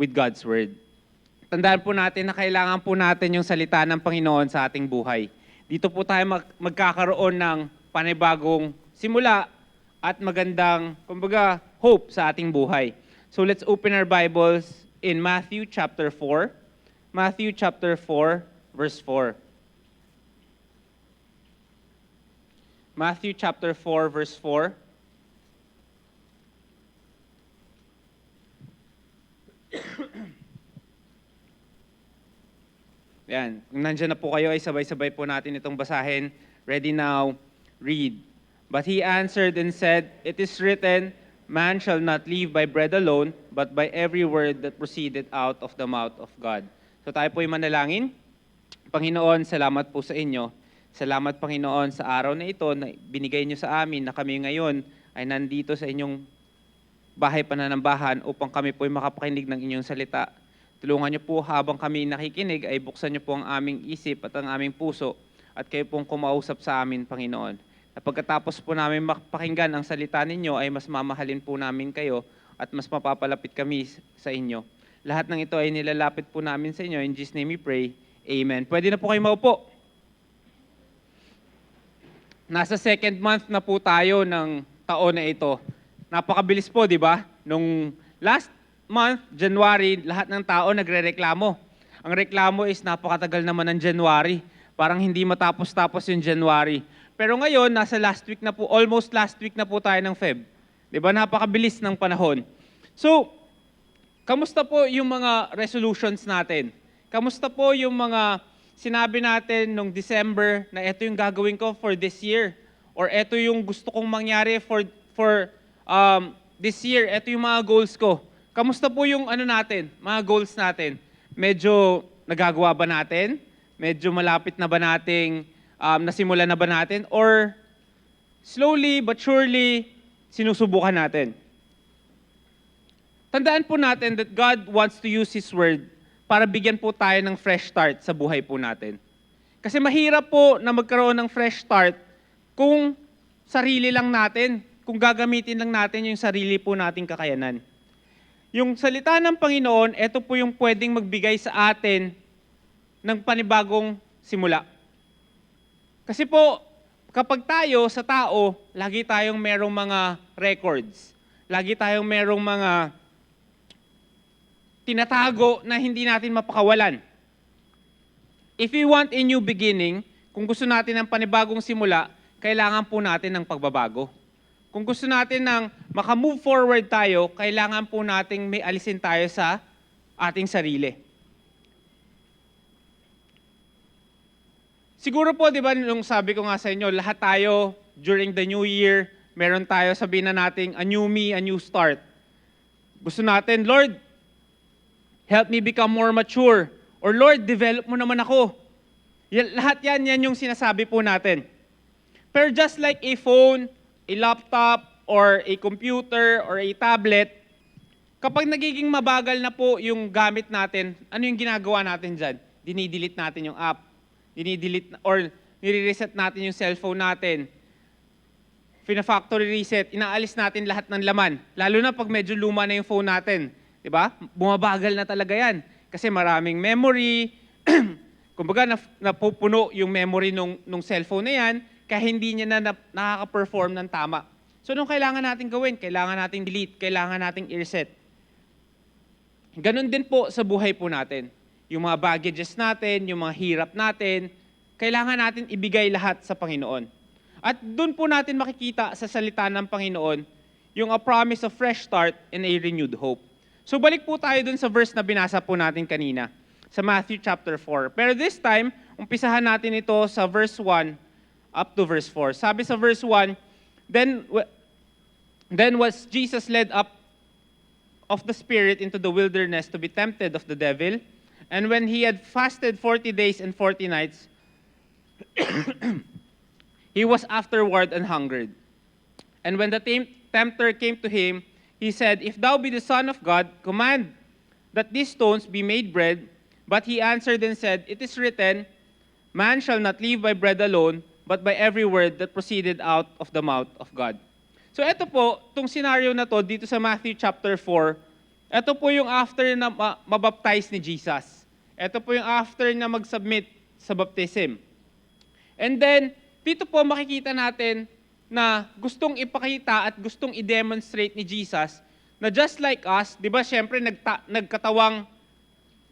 with God's Word. Tandaan po natin na kailangan po natin yung salita ng Panginoon sa ating buhay. Dito po tayo magkakaroon ng panibagong simula at magandang, kumbaga, hope sa ating buhay. So let's open our Bibles in Matthew chapter 4. Matthew chapter 4, verse 4. Matthew chapter 4, verse 4. Yan. Kung nandiyan na po kayo, ay sabay-sabay po natin itong basahin. Ready now, read. But he answered and said, "It is written, man shall not live by bread alone, but by every word that proceeded out of the mouth of God." So tayo po ay manalangin. Panginoon, salamat po sa inyo. Salamat, Panginoon, sa araw na ito na binigay niyo sa amin na kami ngayon ay nandito sa inyong bahay pananambahan upang kami po ay makapakinig ng inyong salita. Tulungan niyo po habang kami nakikinig ay buksan niyo po ang aming isip at ang aming puso at kayo pong kumausap sa amin, Panginoon. At pagkatapos po namin mapakinggan ang salita ninyo ay mas mamahalin po namin kayo at mas mapapalapit kami sa inyo. Lahat ng ito ay nilalapit po namin sa inyo. In Jesus' name we pray. Amen. Pwede na po kayo maupo. Nasa second month na po tayo ng taon na ito. Napakabilis po, di ba? Nung last month, January, lahat ng tao nagrereklamo. Ang reklamo is napakatagal naman ng January. Parang hindi matapos-tapos yung January. Pero ngayon, nasa last week na po, almost last week na po tayo ng Feb. Di ba? Napakabilis ng panahon. So, kamusta po yung mga resolutions natin? Kamusta po yung mga sinabi natin nung December na ito yung gagawin ko for this year? Or ito yung gusto kong mangyari for this year? Ito yung mga goals ko. Kamusta po yung mga goals natin? Medyo nagagawa ba natin? Medyo malapit na ba nating nasimulan na ba natin? Or slowly but surely sinusubukan natin? Tandaan po natin that God wants to use His Word para bigyan po tayo ng fresh start sa buhay po natin. Kasi mahirap po na magkaroon ng fresh start kung sarili lang natin, kung gagamitin lang natin yung sarili po nating kakayanan. Yung salita ng Panginoon, ito po yung pwedeng magbigay sa atin ng panibagong simula. Kasi po, kapag tayo sa tao, lagi tayong merong mga records. Lagi tayong merong mga tinatago na hindi natin mapakawalan. If we want a new beginning, kung gusto natin ng panibagong simula, kailangan po natin ng pagbabago. Kung gusto natin ng maka-move forward tayo, kailangan po nating may alisin tayo sa ating sarili. Siguro po, di ba, nung sabi ko nga sa inyo, lahat tayo during the new year, meron tayo sabihin na nating a new me, a new start. Gusto natin, Lord, help me become more mature. Or Lord, develop mo naman ako. Lahat yan yung sinasabi po natin. Pero just like a phone, a laptop, or a computer, or a tablet, kapag nagiging mabagal na po yung gamit natin, ano yung ginagawa natin dyan? Dinidelete natin yung app. Dinidelete or nire-reset natin yung cellphone natin. Fina-factory reset, inaalis natin lahat ng laman. Lalo na pag medyo luma na yung phone natin. Diba? Bumabagal na talaga yan. Kasi maraming memory. Kumbaga, napupuno yung memory nung cellphone na yan, kaya hindi niya na nakaka-perform ng tama. So, anong kailangan natin gawin? Kailangan natin delete, kailangan natin i-reset. Ganon din po sa buhay po natin. Yung mga baggages natin, yung mga hirap natin, kailangan natin ibigay lahat sa Panginoon. At doon po natin makikita sa salita ng Panginoon yung a promise of fresh start and a renewed hope. So balik po tayo dun sa verse na binasa po natin kanina, sa Matthew chapter 4. Pero this time, umpisahan natin ito sa verse 1 up to verse 4. Sabi sa verse 1, Then was Jesus led up of the Spirit into the wilderness to be tempted of the devil. And when he had fasted 40 days and 40 nights, he was afterward and hungered. And when the tempter came to him, he said, "If thou be the Son of God, command that these stones be made bread." But he answered and said, "It is written, man shall not live by bread alone, but by every word that proceeded out of the mouth of God." So ito po, itong scenario na to dito sa Matthew chapter 4, Ito po yung after na mabaptize ni Jesus. Ito po yung after na mag-submit sa baptism. And then, dito po makikita natin na gustong ipakita at gustong i-demonstrate ni Jesus na just like us, di ba, syempre nagkatawang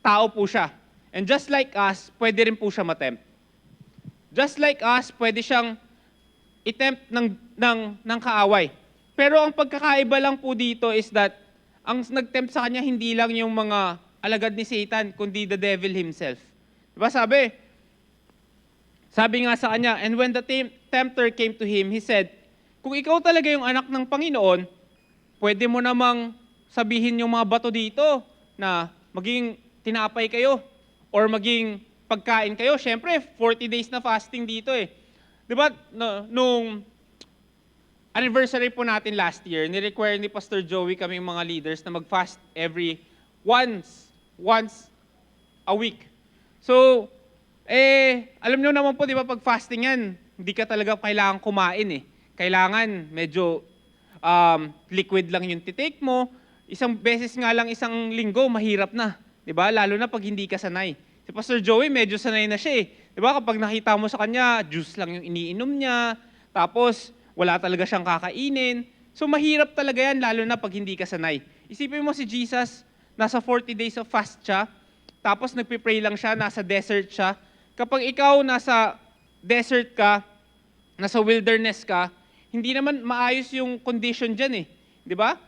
tao po siya. And just like us, pwede rin po siya matempt. Just like us, pwede siyang itempt ng kaaway. Pero ang pagkakaiba lang po dito is that ang nagtempt sa kanya hindi lang yung mga alagad ni Satan, kundi the devil himself. Diba sabi nga sa kanya, and when the tempter came to him, he said, kung ikaw talaga yung anak ng Panginoon, pwede mo namang sabihin yung mga bato dito na maging tinapay kayo or maging pagkain kayo. Siyempre, 40 days na fasting dito eh. Diba, nung anniversary po natin last year, ni-require ni Pastor Joey kaming mga leaders na mag-fast every once a week. So, alam nyo naman po, di ba, pag fasting yan, hindi ka talaga kailangan kumain eh. Kailangan medyo liquid lang yung titake mo. Isang beses nga lang isang linggo, mahirap na. Di ba? Lalo na pag hindi ka sanay. Si Pastor Joey, medyo sanay na siya eh. Di ba? Kapag nakita mo sa kanya, juice lang yung iniinom niya. Tapos, wala talaga siyang kakainin. So, mahirap talaga yan, lalo na pag hindi ka sanay. Isipin mo si Jesus, nasa 40 days of fast siya. Tapos, nagpipray lang siya, nasa desert siya. Kapag ikaw nasa desert ka, nasa wilderness ka, hindi naman maayos yung condition dyan eh. Di ba?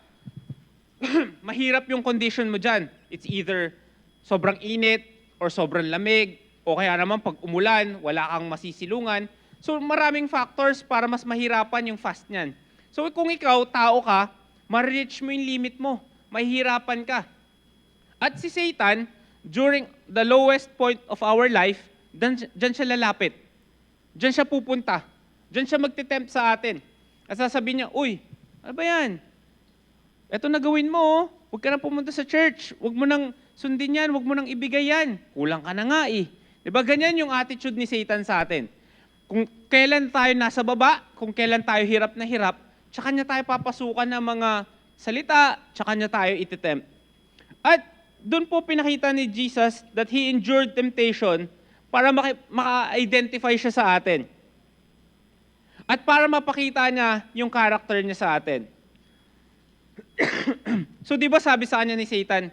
Mahirap yung condition mo dyan. It's either sobrang init or sobrang lamig, o kaya naman pag umulan, wala kang masisilungan. So maraming factors para mas mahirapan yung fast niyan. So kung ikaw, tao ka, ma-reach mo yung limit mo. Mahihirapan ka. At si Satan, during the lowest point of our life, dyan siya lalapit. Dyan siya pupunta. Dyan siya magtitempt sa atin. At sasabihin niya, uy, ano ba yan? Eto na gawin mo, oh. Huwag ka na pumunta sa church. Huwag mo nang sundin yan. Huwag mo nang ibigay yan. Kulang ka na nga eh. Diba ganyan yung attitude ni Satan sa atin. Kung kailan tayo nasa baba, kung kailan tayo hirap na hirap, tsaka niya tayo papasukan ng mga salita, tsaka niya tayo ititempt. At doon po pinakita ni Jesus that He endured temptation para maka-identify siya sa atin. At para mapakita niya yung character niya sa atin. So di ba sabi sa kanya ni Satan,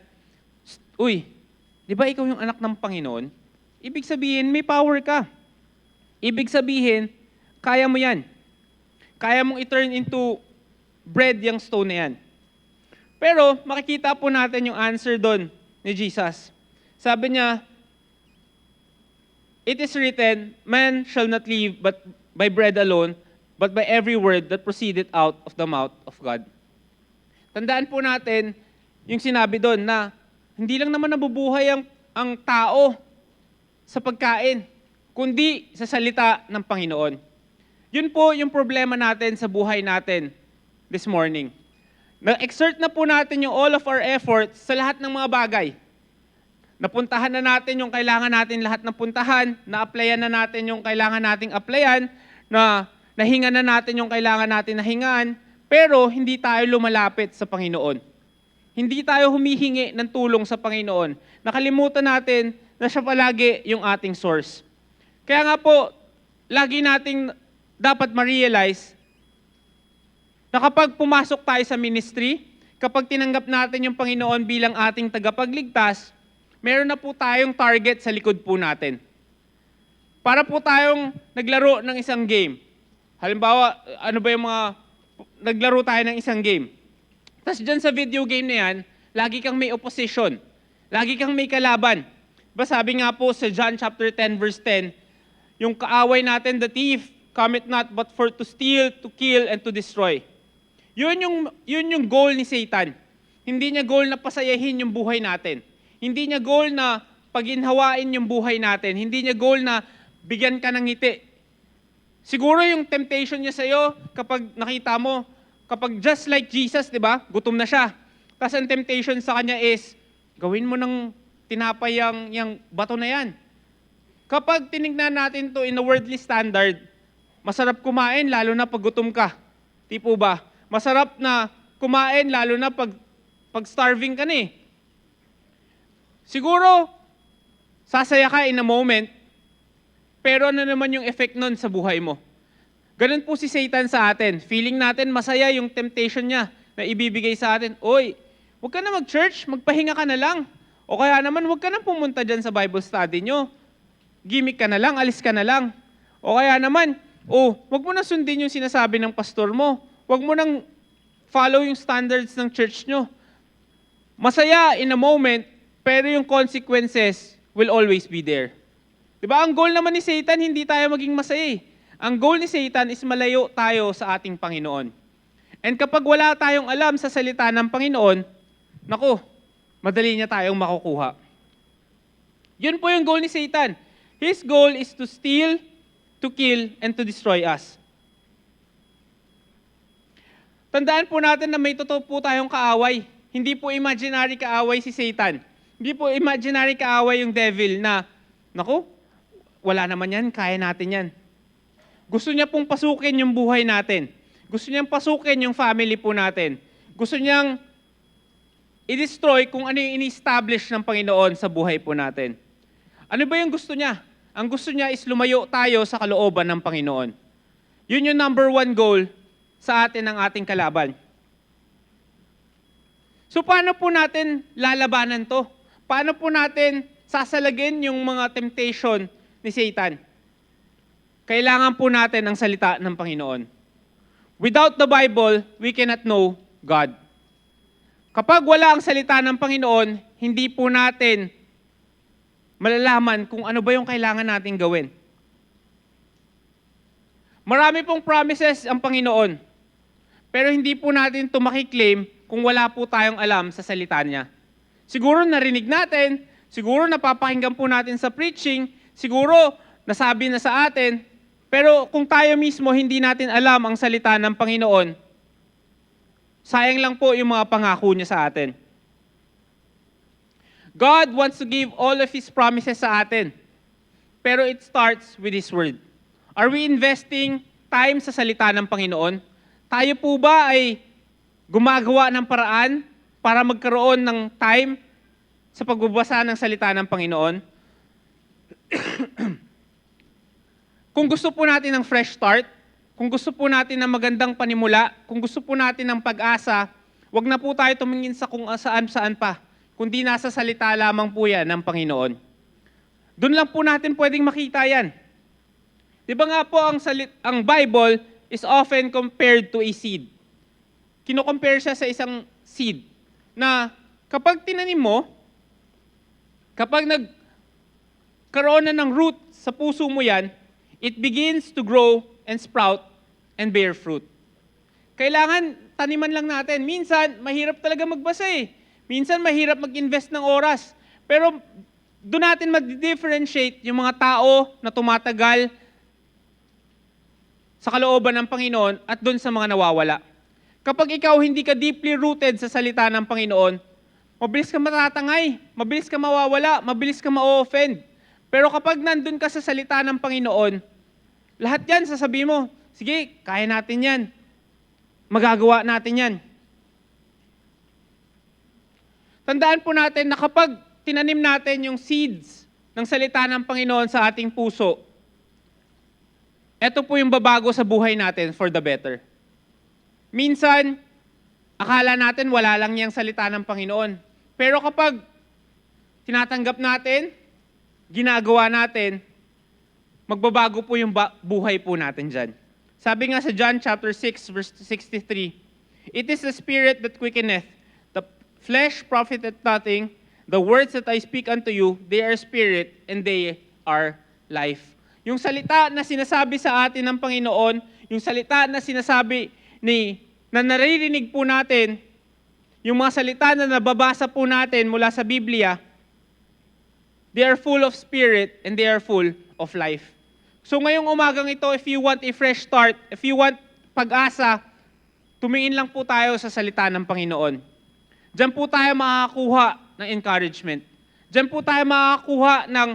uy, di ba ikaw yung anak ng Panginoon? Ibig sabihin, may power ka. Ibig sabihin, kaya mo yan. Kaya mong i-turn into bread yung stone na yan. Pero makikita po natin yung answer doon ni Jesus. Sabi niya, it is written, man shall not live but by bread alone, but by every word that proceeded out of the mouth of God. Tandaan po natin yung sinabi doon na hindi lang naman nabubuhay ang tao sa pagkain, kundi sa salita ng Panginoon. Yun po yung problema natin sa buhay natin this morning. Na-exert na po natin yung all of our efforts sa lahat ng mga bagay. Napuntahan na natin yung kailangan natin lahat ng puntahan, na-applyan na natin yung kailangan nating applyan, na nahinga na natin yung kailangan natin nahingaan, pero hindi tayo lumalapit sa Panginoon. Hindi tayo humihingi ng tulong sa Panginoon. Nakalimutan natin na siya palagi yung ating source. Kaya nga po, lagi nating dapat ma-realize na kapag pumasok tayo sa ministry, kapag tinanggap natin yung Panginoon bilang ating tagapagligtas, meron na po tayong target sa likod po natin. Para po tayong naglaro ng isang game. Halimbawa, ano ba yung naglaro tayo ng isang game. Tapos dyan sa video game na yan, lagi kang may opposition. Lagi kang may kalaban. Diba sabi nga po sa John chapter 10 verse 10, yung kaaway natin, the thief, cometh not but for to steal, to kill, and to destroy. Yun yung goal ni Satan. Hindi niya goal na pasayahin yung buhay natin. Hindi niya goal na paginhawain yung buhay natin. Hindi niya goal na bigyan ka ng ngiti. Siguro yung temptation niya sa'yo, kapag nakita mo, kapag just like Jesus, di ba? Gutom na siya. Tapos ang temptation sa kanya is, gawin mo ng tinapay yung bato na yan. Kapag tinignan natin to in a worldly standard, masarap kumain lalo na pag gutom ka. Di po ba? Masarap na kumain lalo na pag pag starving ka na eh. Siguro, sasaya ka in a moment, pero ano naman yung effect nun sa buhay mo? Ganun po si Satan sa atin. Feeling natin masaya yung temptation niya na ibibigay sa atin. Oy, huwag ka na mag-church, magpahinga ka na lang. O kaya naman, huwag ka na pumunta dyan sa Bible study nyo. Gimmick ka na lang, alis ka na lang. O kaya naman, huwag mo na sundin yung sinasabi ng pastor mo. Huwag mo nang follow yung standards ng church nyo. Masaya in a moment, pero yung consequences will always be there. Diba? Ang goal naman ni Satan, hindi tayo maging masaya eh. Ang goal ni Satan is malayo tayo sa ating Panginoon. And kapag wala tayong alam sa salita ng Panginoon, naku, madali niya tayong makukuha. Yun po yung goal ni Satan. His goal is to steal, to kill, and to destroy us. Tandaan po natin na may totoo po tayong kaaway. Hindi po imaginary kaaway si Satan. Hindi po imaginary kaaway yung devil na, naku, wala naman yan, kaya natin yan. Gusto niya pong pasukin yung buhay natin. Gusto niyang pasukin yung family po natin. Gusto niyang i-destroy kung ano yung ini-establish ng Panginoon sa buhay po natin. Ano ba yung gusto niya? Ang gusto niya is lumayo tayo sa kalooban ng Panginoon. Yun yung number one goal sa atin ng ating kalaban. So paano po natin lalabanan to? Paano po natin sasalagin yung mga temptation ni Satan? Kailangan po natin ang salita ng Panginoon. Without the Bible, we cannot know God. Kapag wala ang salita ng Panginoon, hindi po natin malalaman kung ano ba yung kailangan natin gawin. Marami pong promises ang Panginoon, pero hindi po natin ito makiklaim kung wala po tayong alam sa salita niya. Siguro narinig natin, siguro napapakinggan po natin sa preaching, siguro nasabi na sa atin, pero kung tayo mismo hindi natin alam ang salita ng Panginoon, sayang lang po yung mga pangako niya sa atin. God wants to give all of His promises sa atin, pero it starts with His Word. Are we investing time sa salita ng Panginoon? Tayo po ba ay gumagawa ng paraan para magkaroon ng time sa pagbabasa ng salita ng Panginoon? Kung gusto po natin ng fresh start, kung gusto po natin ng magandang panimula, kung gusto po natin ng pag-asa, wag na po tayo tumingin sa kung saan-saan pa, kundi nasa salita lamang po yan ng Panginoon. Doon lang po natin pwedeng makita yan. Di ba nga po ang Bible is often compared to a seed. Kino-compare siya sa isang seed na kapag tinanim mo, kapag nagkaroon na ng root sa puso mo yan, it begins to grow and sprout and bear fruit. Kailangan taniman lang natin. Minsan, mahirap talaga magbasa eh. Minsan, mahirap mag-invest ng oras. Pero doon natin mag-differentiate yung mga tao na tumatagal sa kalooban ng Panginoon at doon sa mga nawawala. Kapag ikaw hindi ka deeply rooted sa salita ng Panginoon, mabilis ka matatangay, mabilis ka mawawala, mabilis ka ma-offend. Pero kapag nandun ka sa salita ng Panginoon, lahat yan sasabihin mo, sige, kaya natin yan. Magagawa natin yan. Tandaan po natin na kapag tinanim natin yung seeds ng salita ng Panginoon sa ating puso, ito po yung babago sa buhay natin for the better. Minsan, akala natin wala lang yung salita ng Panginoon. Pero kapag tinatanggap natin, ginagawa natin, magbabago po yung buhay po natin dyan. Sabi nga sa John chapter 6, verse 63, "It is the Spirit that quickeneth, the flesh profiteth nothing. The words that I speak unto you, they are spirit and they are life." Yung salita na sinasabi sa atin ng Panginoon, yung salita na sinasabi na naririnig po natin, yung mga salita na nababasa po natin mula sa Biblia, they are full of spirit and they are full of life. So ngayong umagang ito, if you want a fresh start, if you want pag-asa, tumingin lang po tayo sa salita ng Panginoon. Diyan po tayo makakakuha ng encouragement. Diyan po tayo makakakuha ng,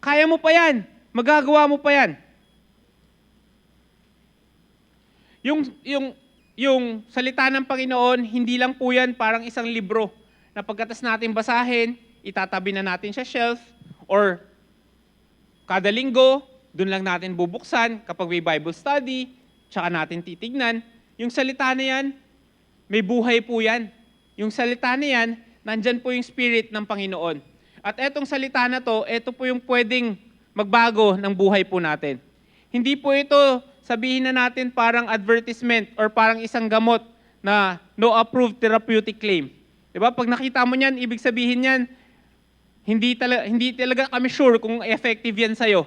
kaya mo pa yan, magagawa mo pa yan. Yung salita ng Panginoon, hindi lang po yan parang isang libro na pagkatas natin basahin, itatabi na natin sa shelf, or kada linggo, dun lang natin bubuksan kapag may Bible study, tsaka natin titignan. Yung salita na yan, may buhay po yan. Yung salita na yan, nandyan po yung Spirit ng Panginoon. At etong salita na to, eto po yung pwedeng magbago ng buhay po natin. Hindi po ito sabihin na natin parang advertisement or parang isang gamot na no approved therapeutic claim. Diba? Pag nakita mo niyan, ibig sabihin niyan, hindi talaga kami sure kung effective yan sa'yo.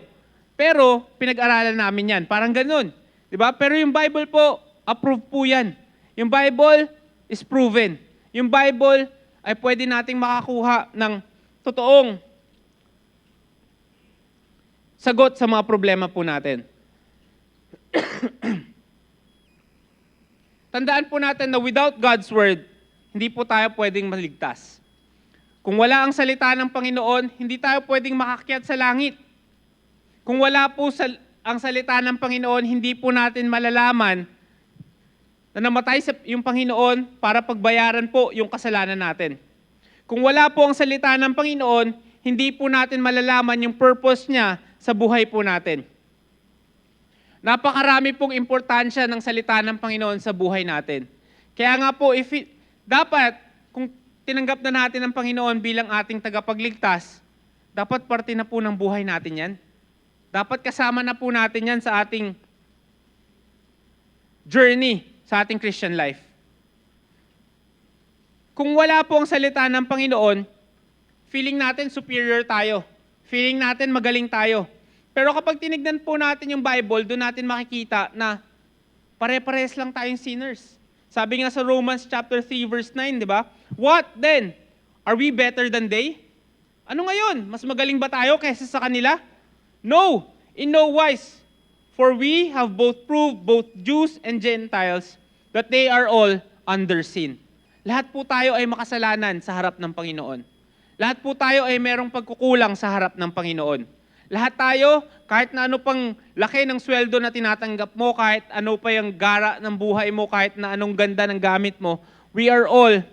Pero pinag-aralan namin yan. Parang ganun. Diba? Pero yung Bible po, approved po yan. Yung Bible is proven. Yung Bible ay pwede nating makakuha ng totoong sagot sa mga problema po natin. Tandaan po natin na without God's Word, hindi po tayo pwedeng maligtas. Kung wala ang salita ng Panginoon, hindi tayo pwedeng makakyat sa langit. Kung wala po ang salita ng Panginoon, hindi po natin malalaman na namatay yung Panginoon para pagbayaran po yung kasalanan natin. Kung wala po ang salita ng Panginoon, hindi po natin malalaman yung purpose niya sa buhay po natin. Napakarami pong importansya ng salita ng Panginoon sa buhay natin. Kaya nga po, dapat, kung tinanggap na natin ang Panginoon bilang ating tagapagligtas, dapat parte na po ng buhay natin yan. Dapat kasama na po natin yan sa ating journey, sa ating Christian life. Kung wala po ang salita ng Panginoon, feeling natin superior tayo. Feeling natin magaling tayo. Pero kapag tinignan po natin yung Bible, doon natin makikita na pare-pares lang tayong sinners. Sabi nga sa Romans chapter 3 verse 9, di ba? What then? Are we better than they? Ano ngayon? Mas magaling ba tayo kaysa sa kanila? No, in no wise. For we have both proved, both Jews and Gentiles, that they are all under sin. Lahat po tayo ay makasalanan sa harap ng Panginoon. Lahat po tayo ay merong pagkukulang sa harap ng Panginoon. Lahat tayo, kahit na ano pang laki ng sweldo na tinatanggap mo, kahit ano pa yung gara ng buhay mo, kahit na anong ganda ng gamit mo, we are all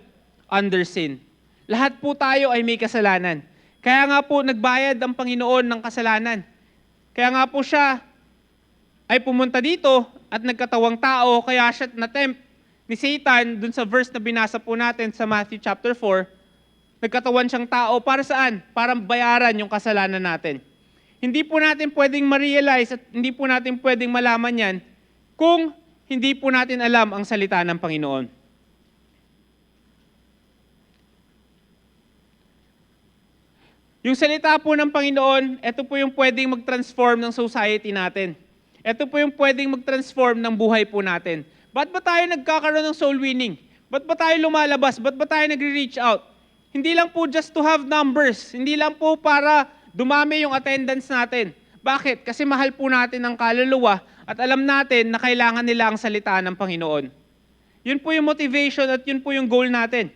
under sin. Lahat po tayo ay may kasalanan. Kaya nga po nagbayad ang Panginoon ng kasalanan. Kaya nga po siya ay pumunta dito at nagkatawang tao, kaya siya na-tempt ni Satan dun sa verse na binasa po natin sa Matthew chapter 4, nagkatawan siyang tao para saan? Para bayaran yung kasalanan natin. Hindi po natin pwedeng ma-realize at hindi po natin pwedeng malaman yan kung hindi po natin alam ang salita ng Panginoon. Yung salita po ng Panginoon, ito po yung pwedeng mag-transform ng society natin. Ito po yung pwedeng mag-transform ng buhay po natin. Ba't ba tayo nagkakaroon ng soul winning? Ba't ba tayo lumalabas? Ba't ba tayo nagre-reach out? Hindi lang po just to have numbers. Hindi lang po para dumami yung attendance natin. Bakit? Kasi mahal po natin ang kaluluwa at alam natin na kailangan nila ang salita ng Panginoon. Yun po yung motivation at yun po yung goal natin.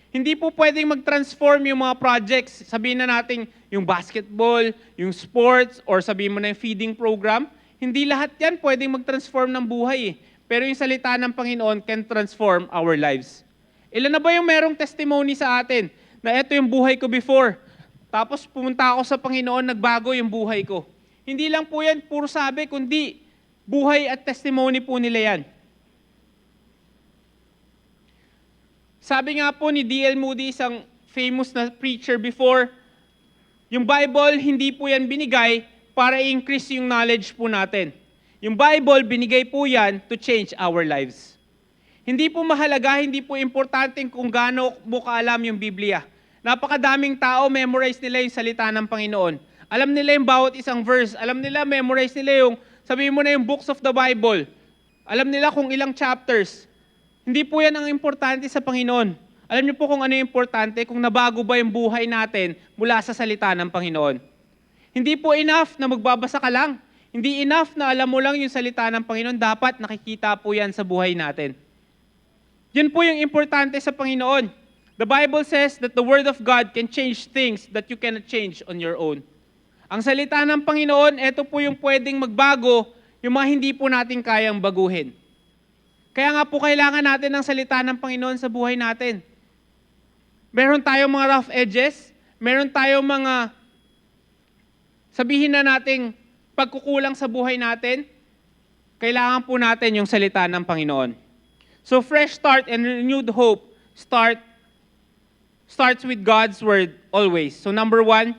Hindi po pwedeng mag-transform yung mga projects. Sabihin na natin yung basketball, yung sports, or sabihin mo na yung feeding program. Hindi lahat yan pwedeng mag-transform ng buhay. Pero yung salita ng Panginoon can transform our lives. Ilan na ba yung merong testimony sa atin na ito yung buhay ko before? Tapos pumunta ako sa Panginoon, nagbago yung buhay ko. Hindi lang po yan puro sabi, kundi buhay at testimony po nila yan. Sabi nga po ni D.L. Moody, isang famous na preacher before, yung Bible, hindi po yan binigay para i-increase yung knowledge po natin. Yung Bible, binigay po yan to change our lives. Hindi po mahalaga, hindi po importante kung gaano mo kaalam yung Biblia. Napakadaming tao, memorize nila yung salita ng Panginoon. Alam nila yung bawat isang verse. Alam nila, memorize nila yung, sabihin mo na yung books of the Bible. Alam nila kung ilang chapters. Hindi po yan ang importante sa Panginoon. Alam niyo po kung ano yung importante, kung nabago ba yung buhay natin mula sa salita ng Panginoon. Hindi po enough na magbabasa ka lang. Hindi enough na alam mo lang yung salita ng Panginoon. Dapat nakikita po yan sa buhay natin. Yun po yung importante sa Panginoon. The Bible says that the Word of God can change things that you cannot change on your own. Ang salita ng Panginoon, ito po yung pwedeng magbago yung mga hindi po natin kayang baguhin. Kaya nga po kailangan natin ng salita ng Panginoon sa buhay natin. Meron tayong mga rough edges, meron tayong mga sabihin na nating pagkukulang sa buhay natin, kailangan po natin yung salita ng Panginoon. So fresh start and renewed hope starts with God's Word always. So number 1,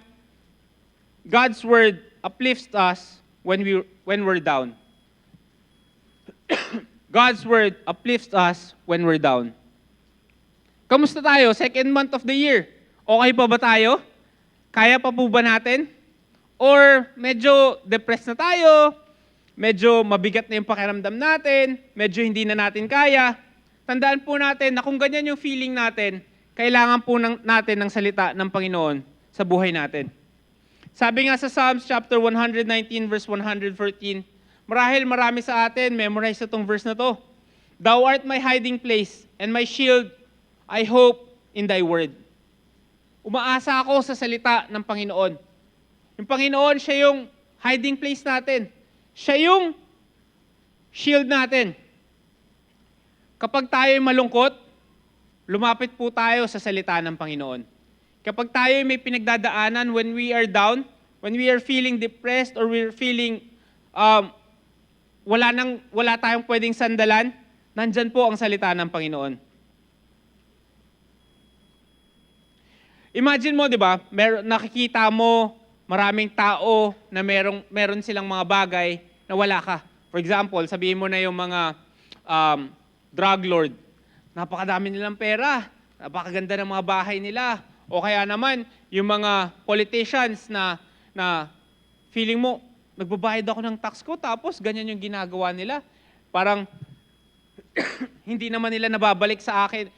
God's Word uplifts us when we're down. God's Word uplifts us when we're down. Kamusta tayo? Second month of the year. Okay pa ba tayo? Kaya pa po ba natin? Or medyo depressed na tayo? Medyo mabigat na yung pakiramdam natin? Medyo hindi na natin kaya? Tandaan po natin na kung ganyan yung feeling natin, kailangan po natin ng salita ng Panginoon sa buhay natin. Sabi nga sa Psalms chapter 119 verse 114, marahil marami sa atin, memorize itong verse na to. Thou art my hiding place and my shield, I hope in thy word. Umaasa ako sa salita ng Panginoon. Yung Panginoon, siya yung hiding place natin. Siya yung shield natin. Kapag tayo malungkot, lumapit po tayo sa salita ng Panginoon. Kapag tayo may pinagdadaanan, when we are down, when we are feeling depressed or we're feeling wala tayong pwedeng sandalan, nandyan po ang salita ng Panginoon. Imagine mo, di ba, nakikita mo maraming tao na meron silang mga bagay na wala ka. For example, sabihin mo na yung mga drug lord. Napakadami nilang pera, napakaganda ng mga bahay nila. O kaya naman, yung mga politicians na feeling mo, nagbabayad ako ng tax ko, tapos ganyan yung ginagawa nila. Parang hindi naman nila nababalik sa akin.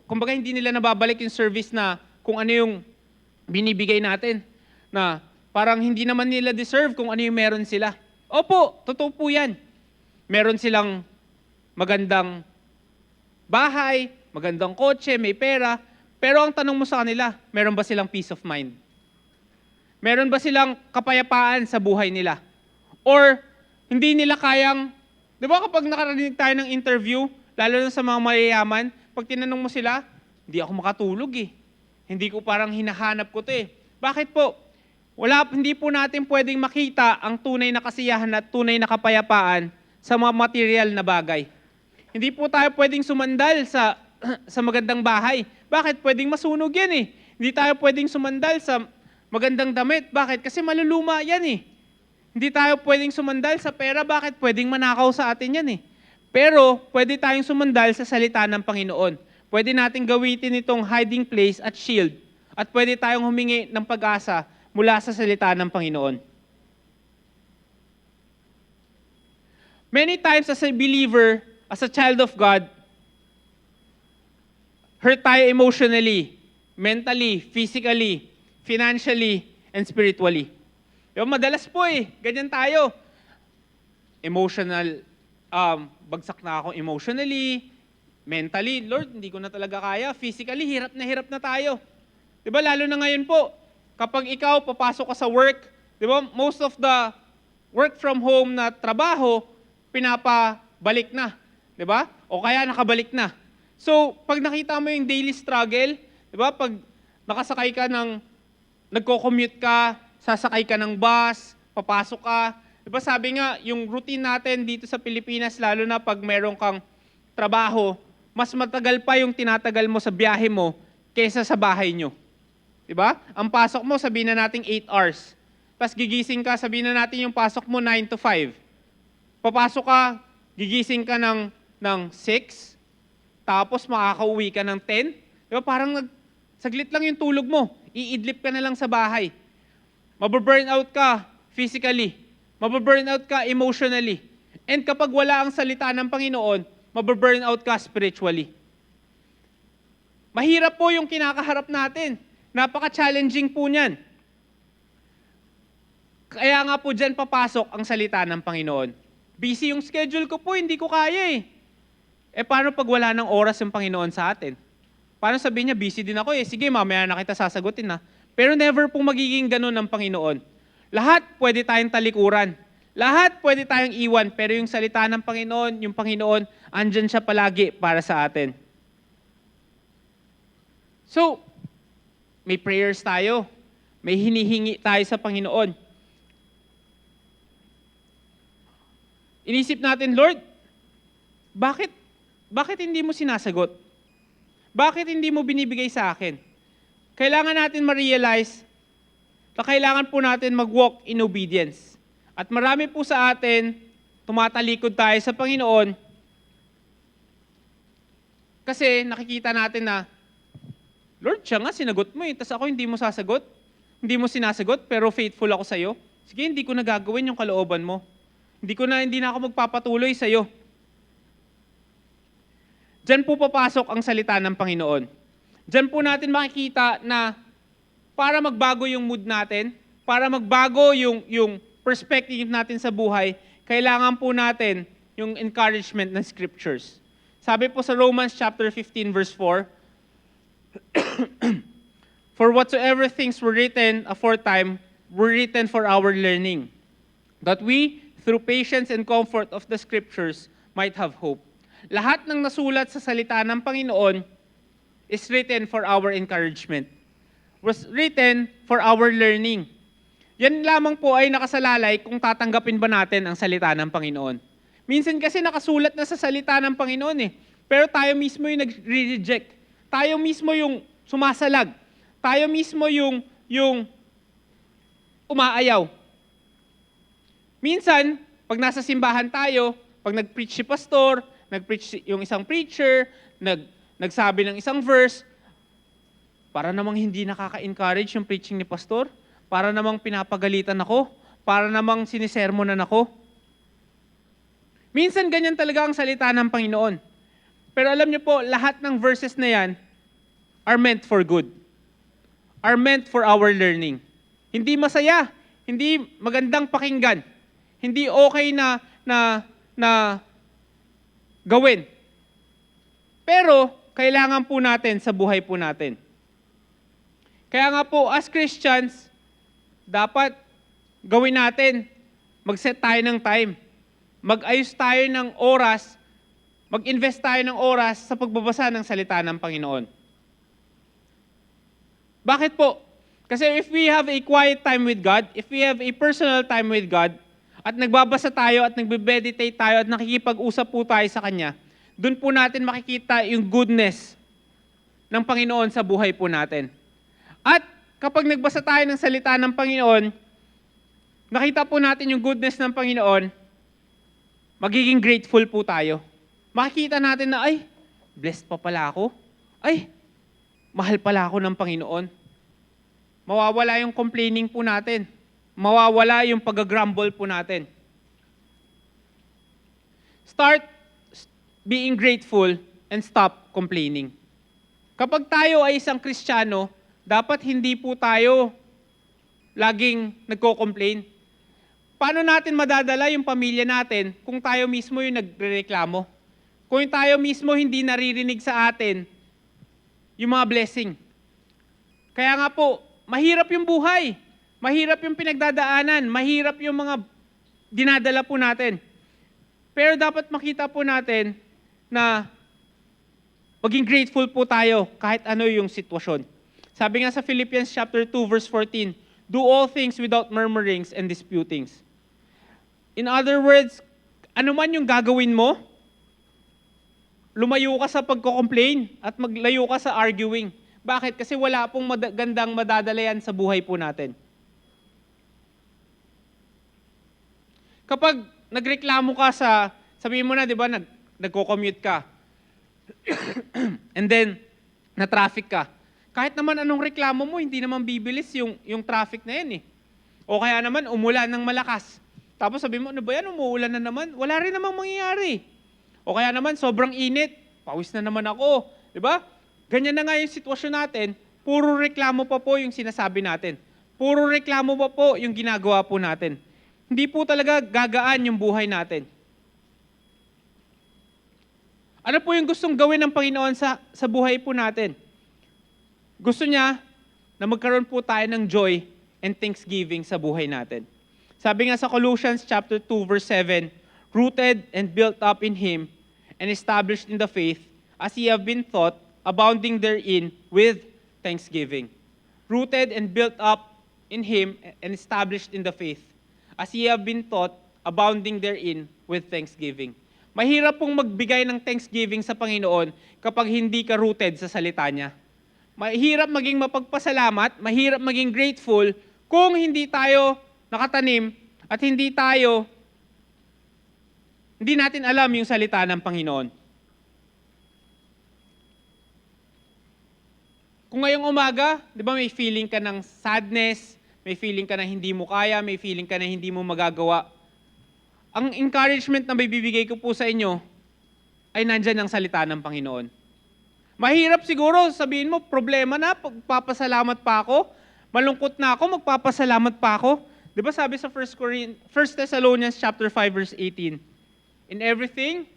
Kumbaga, hindi nila nababalik yung service na kung ano yung binibigay natin. Na parang hindi naman nila deserve kung ano yung meron sila. Opo, totoo po yan. Meron silang magandang bahay, magandang kotse, may pera. Pero ang tanong mo sa kanila, meron ba silang peace of mind? Meron ba silang kapayapaan sa buhay nila? Or hindi nila kayang, di ba kapag nakarinig tayo ng interview, lalo na sa mga mayayaman, pag tinanong mo sila, hindi ako makatulog eh. Hindi ko parang hinahanap ko to eh. Bakit po? Hindi po natin pwedeng makita ang tunay na kasiyahan at tunay na kapayapaan sa mga material na bagay. Hindi po tayo pwedeng sumandal sa magandang bahay. Bakit? Pwedeng masunog yan eh. Hindi tayo pwedeng sumandal sa magandang damit. Bakit? Kasi maluluma yan eh. Hindi tayo pwedeng sumandal sa pera. Bakit? Pwedeng manakaw sa atin yan eh. Pero pwede tayong sumandal sa salita ng Panginoon. Pwede natin gawitin itong hiding place at shield. At pwede tayong humingi ng pag-asa mula sa salita ng Panginoon. Many times as a believer, as a child of God, hurt tayo emotionally, mentally, physically, financially, and spiritually. Yung madalas po ganyan tayo. Emotional, bagsak na ako emotionally, mentally, Lord, hindi ko na talaga kaya. Physically, hirap na tayo. Diba, lalo na ngayon po, kapag ikaw papasok ka sa work, diba, most of the work from home na trabaho, pinapabalik na. Diba? O kaya nakabalik na. So, pag nakita mo yung daily struggle, diba, pag nakasakay ka nagko-commute ka, sasakay ka ng bus, papasok ka, diba, sabi nga, yung routine natin dito sa Pilipinas, lalo na pag meron kang trabaho, mas matagal pa yung tinatagal mo sa biyahe mo kaysa sa bahay nyo. Diba? Ang pasok mo, sabihin na natin 8 hours. Tapos gigising ka, sabihin na natin yung pasok mo 9 to 5. Papasok ka, gigising ka ng 6, tapos makakauwi ka ng 10. Diba? Parang saglit lang yung tulog mo. Iidlip ka na lang sa bahay. Mababurnout ka physically. Mababurnout ka emotionally. And kapag wala ang salita ng Panginoon, mababurnout ka spiritually. Mahirap po yung kinakaharap natin. Napaka-challenging po niyan. Kaya nga po dyan papasok ang salita ng Panginoon. Busy yung schedule ko po, hindi ko kaya eh. Paano pag wala ng oras yung Panginoon sa atin? Paano sabihin niya, busy din ako eh. Sige, mamaya na kita sasagutin na. Pero never pong magiging ganun ng Panginoon. Lahat pwede tayong talikuran. Lahat pwede tayong iwan, pero yung salita ng Panginoon, yung Panginoon, andyan siya palagi para sa atin. So, may prayers tayo. May hinihingi tayo sa Panginoon. Inisip natin, Lord, bakit hindi mo sinasagot? Bakit hindi mo binibigay sa akin? Kailangan natin ma-realize na kailangan po natin mag-walk in obedience. At marami po sa atin, tumatalikod tayo sa Panginoon kasi nakikita natin na, Lord, siya nga, sinagot mo eh. Tapos ako hindi mo sasagot. Hindi mo sinasagot, pero faithful ako sa'yo. Sige, hindi ko na gagawin yung kalooban mo. Hindi na ako magpapatuloy sa'yo. Diyan po papasok ang salita ng Panginoon. Diyan po natin makikita na para magbago yung mood natin, para magbago yung perspective natin sa buhay, kailangan po natin yung encouragement ng scriptures. Sabi po sa Romans chapter 15 verse 4, For whatsoever things were written aforetime were written for our learning, that we, through patience and comfort of the scriptures, might have hope. Lahat ng nasulat sa salita ng Panginoon is written for our encouragement. Was written for our learning. Yan lamang po ay nakasalalay kung tatanggapin ba natin ang salita ng Panginoon. Minsan kasi nakasulat na sa salita ng Panginoon eh, pero tayo mismo yung nag-reject. Tayo mismo yung sumasalag. Tayo mismo yung umaayaw. Minsan, pag nasa simbahan tayo, pag nag-preach si pastor, nag-preach yung isang preacher, nagsabi ng isang verse, para namang hindi nakaka-encourage yung preaching ni pastor, para namang pinapagalitan ako, para namang sinisermonan ako. Minsan ganyan talaga ang salita ng Panginoon. Pero alam niyo po, lahat ng verses na yan are meant for good. Are meant for our learning. Hindi masaya, hindi magandang pakinggan, hindi okay na gawin. Pero kailangan po natin sa buhay po natin. Kaya nga po, as Christians, dapat gawin natin, mag-set tayo ng time, mag-ayos tayo ng oras, mag-invest tayo ng oras sa pagbabasa ng salita ng Panginoon. Bakit po? Kasi if we have a quiet time with God, if we have a personal time with God, at nagbabasa tayo at nagbe-meditate tayo at nakikipag-usap po tayo sa Kanya, doon po natin makikita yung goodness ng Panginoon sa buhay po natin. At kapag nagbasa tayo ng salita ng Panginoon, nakita po natin yung goodness ng Panginoon, magiging grateful po tayo. Makikita natin na, ay, blessed pa pala ako. Ay, mahal pala ako ng Panginoon. Mawawala yung complaining po natin. Mawawala yung pag-grumble po natin. Start being grateful and stop complaining. Kapag tayo ay isang Kristiyano, dapat hindi po tayo laging nagko-complain. Paano natin madadala yung pamilya natin kung tayo mismo yung nagrereklamo? Kung tayo mismo hindi naririnig sa atin yung mga blessing. Kaya nga po, mahirap yung buhay. Mahirap yung pinagdadaanan. Mahirap yung mga dinadala po natin. Pero dapat makita po natin na maging grateful po tayo kahit ano yung sitwasyon. Sabi nga sa Philippians chapter 2 verse 14, do all things without murmurings and disputings. In other words, ano man yung gagawin mo, lumayo ka sa pagko-complain at maglayo ka sa arguing. Bakit? Kasi wala pong gandang madadalayan sa buhay po natin. Kapag nagreklamo ka sabihin mo na, di ba, nagko-commute ka, and then, na-traffic ka, kahit naman anong reklamo mo, hindi naman bibilis yung traffic na yan eh. O kaya naman, umulan ng malakas. Tapos sabi mo, ano ba yan, umuulan na naman? Wala rin namang mangyayari. O kaya naman, sobrang init, pawis na naman ako. Diba? Ganyan na nga yung sitwasyon natin, puro reklamo pa po yung sinasabi natin. Puro reklamo pa po yung ginagawa po natin. Hindi po talaga gagaan yung buhay natin. Ano po yung gustong gawin ng Panginoon sa buhay po natin? Gusto niya na magkaroon po tayo ng joy and thanksgiving sa buhay natin. Sabi nga sa Colossians chapter 2 verse 7, rooted and built up in Him and established in the faith as ye have been taught, abounding therein with thanksgiving. rooted and built up in Him and established in the faith, as ye have been taught, abounding therein with thanksgiving. Mahirap pong magbigay ng thanksgiving sa Panginoon kapag hindi ka rooted sa salita niya. Mahirap maging mapagpasalamat, mahirap maging grateful kung hindi tayo nakatanim at hindi natin alam yung salita ng Panginoon. Kung ngayong umaga, di ba may feeling ka ng sadness, may feeling ka na hindi mo kaya, may feeling ka na hindi mo magagawa. Ang encouragement na may bibigay ko po sa inyo ay nandyan ang salita ng Panginoon. Mahirap siguro, sabihin mo, problema na, magpapasalamat pa ako, malungkot na ako, magpapasalamat pa ako. Di ba sabi sa 1 Thessalonians chapter 5 verse 18, in everything,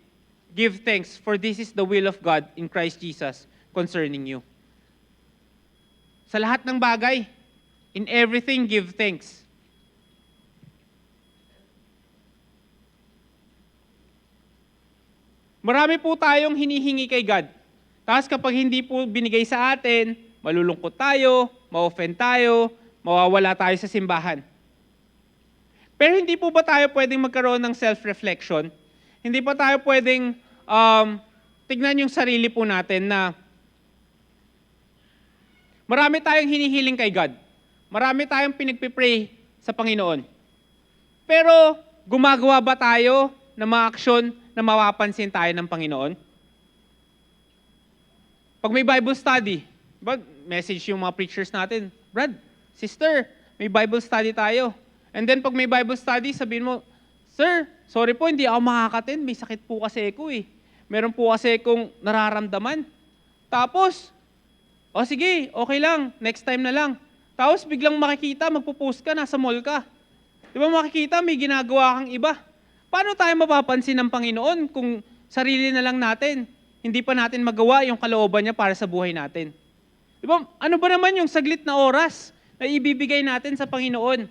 give thanks, for this is the will of God in Christ Jesus concerning you. Sa lahat ng bagay, in everything, give thanks. Marami po tayong hinihingi kay God. Tapos kapag hindi po binigay sa atin, malulungkot tayo, ma-offend tayo, mawawala tayo sa simbahan. Pero hindi po ba tayo pwedeng magkaroon ng self-reflection? Hindi pa tayo pwedeng tignan yung sarili po natin na marami tayong hinihiling kay God. Marami tayong pinagpipray sa Panginoon. Pero gumagawa ba tayo ng mga aksyon na mapapansin tayo ng Panginoon? Pag may Bible study, message yung mga preachers natin, Brad, sister, may Bible study tayo. And then pag may Bible study, sabihin mo, Sir, sorry po, hindi ako makaka-attend. May sakit po kasi ako eh. Meron po kasi akong nararamdaman. Tapos, sige, okay lang, next time na lang. Tapos biglang makikita, magpo-post ka, nasa mall ka. Di ba makikita, may ginagawa kang iba. Paano tayo mapapansin ng Panginoon kung sarili na lang natin, hindi pa natin magawa yung kalooban niya para sa buhay natin? Di ba, ano ba naman yung saglit na oras na ibibigay natin sa Panginoon?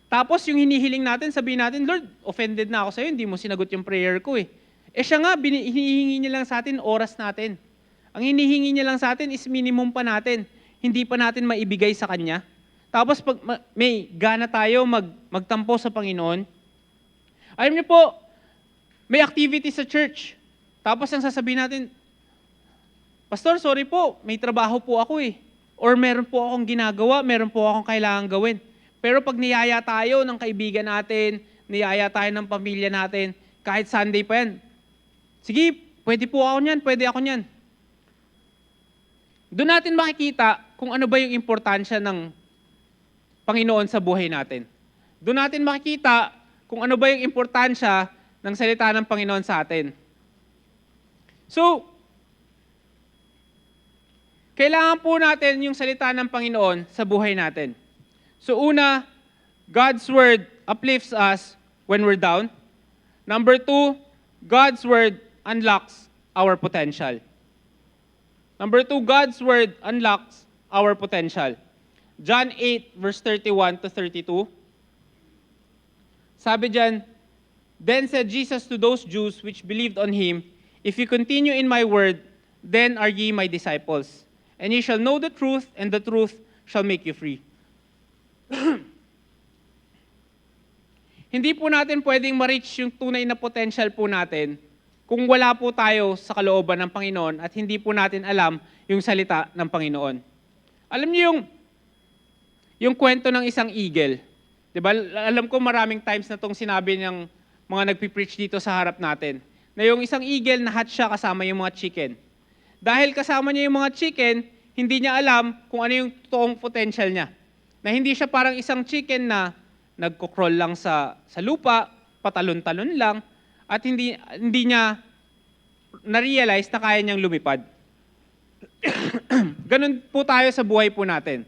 Tapos yung hinihiling natin, sabihin natin, Lord, offended na ako sa'yo, hindi mo sinagot yung prayer ko eh. Siya nga, hinihingi niya lang sa atin oras natin. Ang hinihingi niya lang sa atin is minimum pa natin. Hindi pa natin maibigay sa Kanya. Tapos pag may gana tayo magtampo sa Panginoon, alam niyo po, may activity sa church. Tapos ang sasabihin natin, Pastor, sorry po, may trabaho po ako eh. Or meron po akong ginagawa, meron po akong kailangan gawin. Pero pag niyaya tayo ng kaibigan natin, niyaya tayo ng pamilya natin, kahit Sunday pa yan, sige, pwede po ako niyan, pwede ako niyan. Doon natin makikita kung ano ba yung importansya ng Panginoon sa buhay natin. Doon natin makikita kung ano ba yung importansya ng salita ng Panginoon sa atin. So, kailangan po natin yung salita ng Panginoon sa buhay natin. So una, God's Word uplifts us when we're down. Number 2, God's Word unlocks our potential. Number 2, God's Word unlocks our potential. John 8, verse 31 to 32. Sabi dyan, then said Jesus to those Jews which believed on Him, if you continue in my word, then are ye my disciples. And ye shall know the truth, and the truth shall make you free. Hindi po natin pwedeng ma-reach yung tunay na potential po natin kung wala po tayo sa kalooban ng Panginoon at hindi po natin alam yung salita ng Panginoon. Alam niyo yung kwento ng isang eagle. Diba? Alam ko maraming times na itong sinabi ng mga nagpipreach dito sa harap natin, na yung isang eagle na-hatch siya kasama yung mga chicken. Dahil kasama niya yung mga chicken, hindi niya alam kung ano yung totoong potential niya. Na hindi siya parang isang chicken na nagko-crawl lang sa lupa, patalon-talon lang, at hindi niya na-realize na kaya niyang lumipad. Ganun po tayo sa buhay po natin.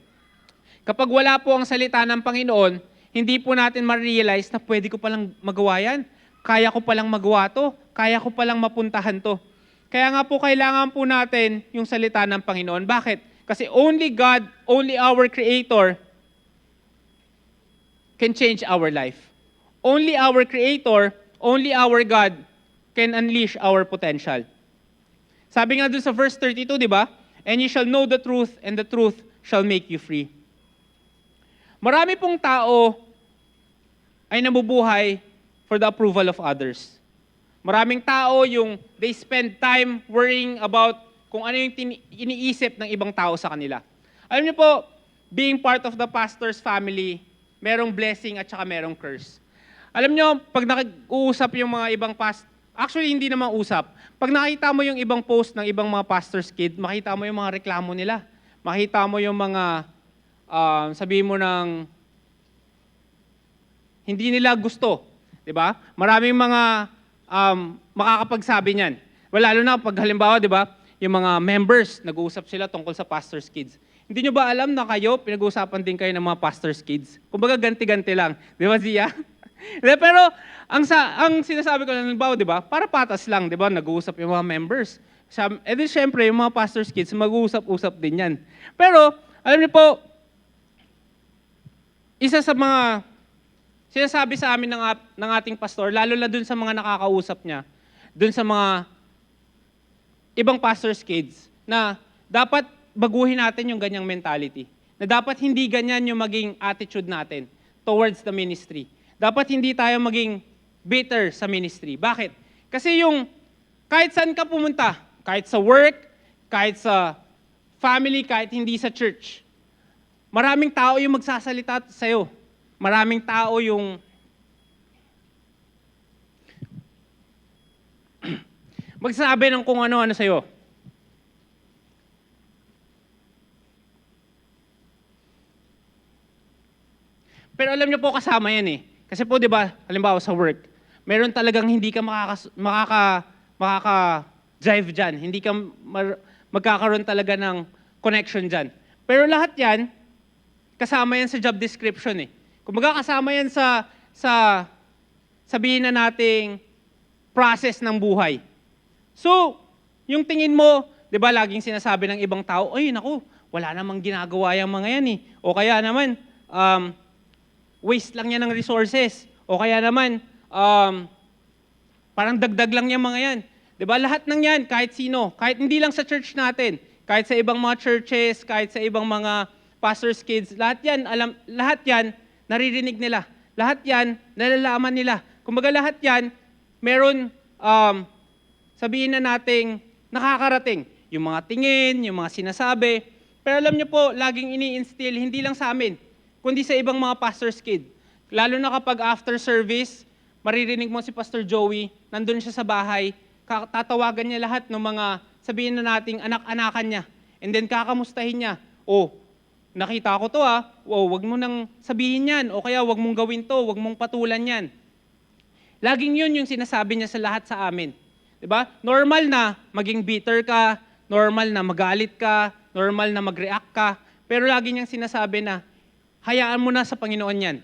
Kapag wala po ang salita ng Panginoon, hindi po natin ma-realize na pwede ko palang magawa yan. Kaya ko palang magawa to. Kaya ko palang mapuntahan to. Kaya nga po kailangan po natin yung salita ng Panginoon. Bakit? Kasi only God, only our Creator can change our life. Only our Creator, only our God can unleash our potential. Sabi nga dun sa verse 32, di ba? And you shall know the truth, and the truth shall make you free. Marami pong tao ay nabubuhay for the approval of others. Maraming tao yung they spend time worrying about kung ano yung iniisip ng ibang tao sa kanila. Alam niyo po, being part of the pastor's family, merong blessing at saka merong curse. Alam niyo, pag nag-uusap yung mga ibang actually hindi naman usap. Pag nakita mo yung ibang post ng ibang mga pastor's kid, makita mo yung mga reklamo nila. Makita mo yung mga, sabihin mo ng, hindi nila gusto. Diba? Maraming mga makakapagsabi niyan. Well, lalo na pag halimbawa, diba, yung mga members, nag-uusap sila tungkol sa pastor's kids. Hindi nyo ba alam na kayo, pinag-uusapan din kayo ng mga pastor's kids? Kumbaga, ganti-ganti lang. Di ba, Zia? Pero, ang sinasabi ko lang, di ba, para patas lang, di ba, nag-uusap yung mga members. Di syempre, yung mga pastor's kids, mag-uusap-usap din yan. Pero, alam niyo po, isa sa mga sinasabi sa amin ng ating pastor, lalo na dun sa mga nakakausap niya, dun sa mga ibang pastor's kids, na dapat baguhin natin yung ganyang mentality. Na dapat hindi ganyan yung maging attitude natin towards the ministry. Dapat hindi tayo maging bitter sa ministry. Bakit? Kasi yung kahit saan ka pumunta, kahit sa work, kahit sa family, kahit hindi sa church, maraming tao yung magsasalita sa'yo. Maraming tao yung magsasabi ng kung ano-ano sa'yo. Pero alam niyo po, kasama yan eh. Kasi po, di ba, halimbawa sa work, meron talagang hindi ka makaka-drive dyan. Hindi ka magkakaroon talaga ng connection dyan. Pero lahat yan, kasama yan sa job description eh. Kumbaga kasama yan sa sabihin na nating process ng buhay. So, yung tingin mo, di ba, laging sinasabi ng ibang tao, ay naku, wala namang ginagawa yung mga yan eh. O kaya naman, waste lang yan ng resources. O kaya naman, parang dagdag lang yung mga yan. Diba? Lahat ng yan, kahit sino, kahit hindi lang sa church natin, kahit sa ibang mga churches, kahit sa ibang mga pastors' kids, lahat yan, naririnig nila. Lahat yan, nalalaman nila. Kumbaga lahat yan, meron, sabihin na nating nakakarating. Yung mga tingin, yung mga sinasabi. Pero alam niyo po, laging ini-instill, hindi lang sa amin, kundi sa ibang mga pastor's kid. Lalo na kapag after service, maririnig mo si Pastor Joey, nandun siya sa bahay, tatawagan niya lahat ng mga, sabihin na nating anak-anakan niya. And then kakamustahin niya, oh, nakita ko to wag mo nang sabihin yan, o kaya wag mong gawin to, wag mong patulan yan. Laging yun yung sinasabi niya sa lahat sa amin. Diba? Normal na maging bitter ka, normal na magalit ka, normal na mag-react ka, pero lagi niyang sinasabi na, hayaan mo na sa Panginoon yan.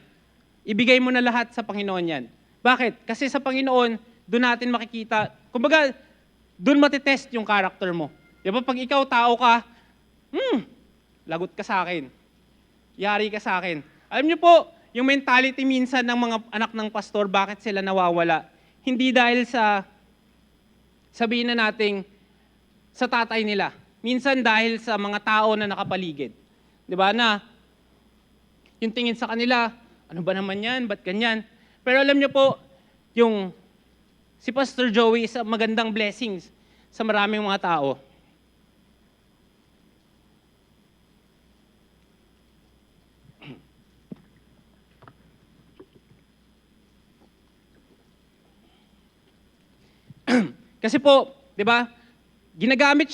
Ibigay mo na lahat sa Panginoon yan. Bakit? Kasi sa Panginoon, doon natin makikita, kumbaga, doon matitest yung character mo. Diba? Pag ikaw tao ka, lagot ka sa akin. Yari ka sa akin. Alam niyo po, yung mentality minsan ng mga anak ng pastor, bakit sila nawawala? Hindi dahil sa, sabihin na nating, sa tatay nila. Minsan dahil sa mga tao na nakapaligid. Diba? Na, yung tingin sa kanila, ano ba naman yan? Ba't ganyan? Pero alam niyo po, si Pastor Joey is magandang blessings sa maraming mga tao. Kasi po, di ba, ginagamit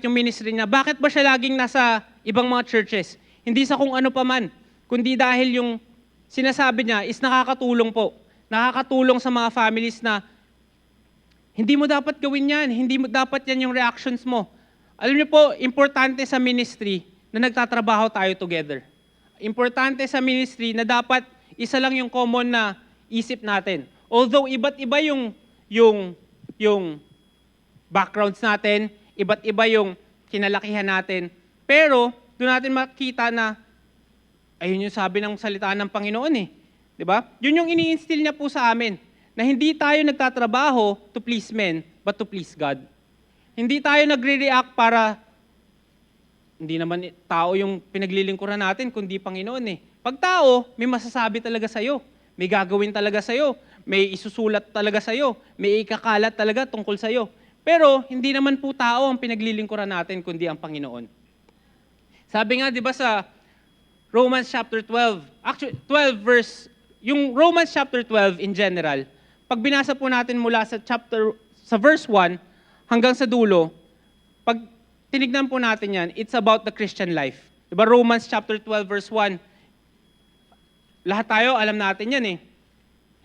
yung ministry niya. Bakit ba siya laging nasa ibang mga churches? Hindi sa kung ano pa man, kundi dahil yung sinasabi niya is nakakatulong po. Nakakatulong sa mga families na hindi mo dapat gawin yan, hindi mo dapat yan yung reactions mo. Alam niyo po, importante sa ministry na nagtatrabaho tayo together. Importante sa ministry na dapat isa lang yung common na isip natin. Although iba't iba yung backgrounds natin, iba't iba yung kinalakihan natin, pero doon natin makita na ayun yung sabi ng salita ng Panginoon eh. Di ba? Yun yung ini-instill niya po sa amin, na hindi tayo nagtatrabaho to please men, but to please God. Hindi tayo nagre-react para hindi naman tao yung pinaglilingkuran natin, kundi Panginoon eh. Pag tao, may masasabi talaga sa'yo. May gagawin talaga sa'yo. May isusulat talaga sa'yo. May ikakalat talaga tungkol sa'yo. Pero hindi naman po tao ang pinaglilingkuran natin, kundi ang Panginoon. Sabi nga, di ba sa Romans chapter 12, actually 12 verse, yung Romans chapter 12 in general, pag binasa po natin mula sa verse 1 hanggang sa dulo, pag tinignan po natin yan, it's about the Christian life. Diba Romans chapter 12 verse 1, lahat tayo alam natin yan eh.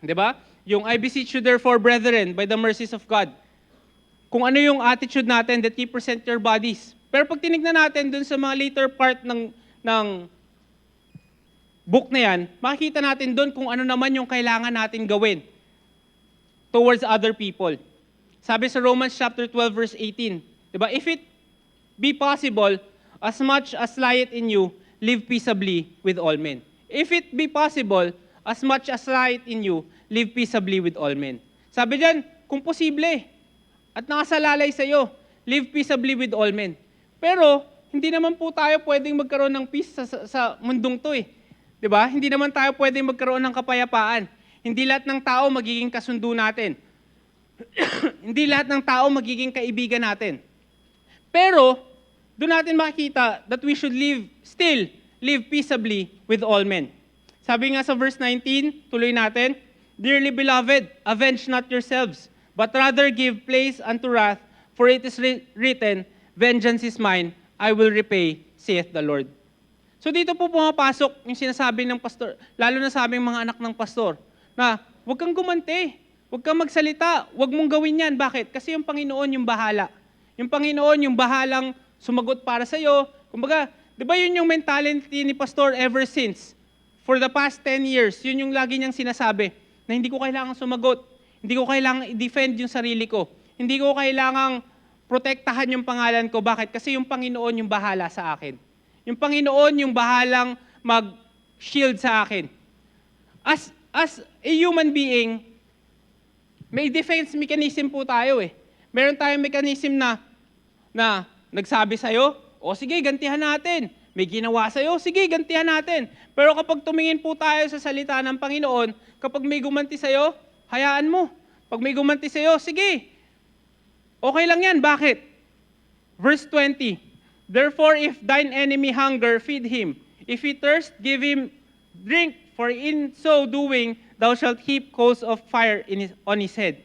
Diba? Yung I beseech you therefore, brethren, by the mercies of God. Kung ano yung attitude natin, that ye present your bodies. Pero pag tinignan natin dun sa mga later part ng book na yan, makikita natin dun kung ano naman yung kailangan natin gawin towards other people. Sabi sa Romans chapter 12 verse 18, diba? If it be possible, as much as lieth in you, live peaceably with all men. If it be possible, as much as lieth in you, live peaceably with all men. Sabi dyan, kung posible, at nakasalalay sa iyo, live peaceably with all men. Pero, hindi naman po tayo pwedeng magkaroon ng peace sa mundong to eh. Diba? Hindi naman tayo pwedeng magkaroon ng kapayapaan. Hindi lahat ng tao magiging kasundo natin. Hindi lahat ng tao magiging kaibigan natin. Pero, doon natin makikita that we should still live peaceably with all men. Sabi nga sa verse 19, tuloy natin, Dearly beloved, avenge not yourselves, but rather give place unto wrath, for it is written, Vengeance is mine, I will repay, saith the Lord. So dito po pumapasok yung sinasabi ng pastor, lalo na sa aming mga anak ng pastor, na huwag kang gumanti, huwag kang magsalita, huwag mong gawin yan. Bakit? Kasi yung Panginoon yung bahala. Yung Panginoon yung bahalang sumagot para sa iyo. Kumbaga, di ba yun yung mentality ni pastor ever since? For the past 10 years, yun yung lagi niyang sinasabi, na hindi ko kailangang sumagot, hindi ko kailangang i-defend yung sarili ko, hindi ko kailangang protektahan yung pangalan ko. Bakit? Kasi yung Panginoon yung bahala sa akin. Yung Panginoon yung bahalang mag-shield sa akin. As a human being, may defense mechanism po tayo eh. Meron tayong mechanism na nagsabi sa'yo, o sige, gantihan natin. May ginawa sa'yo, sige, gantihan natin. Pero kapag tumingin po tayo sa salita ng Panginoon, kapag may gumanti sa'yo, hayaan mo. Pag may gumanti sa'yo, sige, okay lang yan. Bakit? Verse 20, Therefore, if thine enemy hunger, feed him. If he thirst, give him drink, for in so doing, thou shalt heap coals of fire on his head.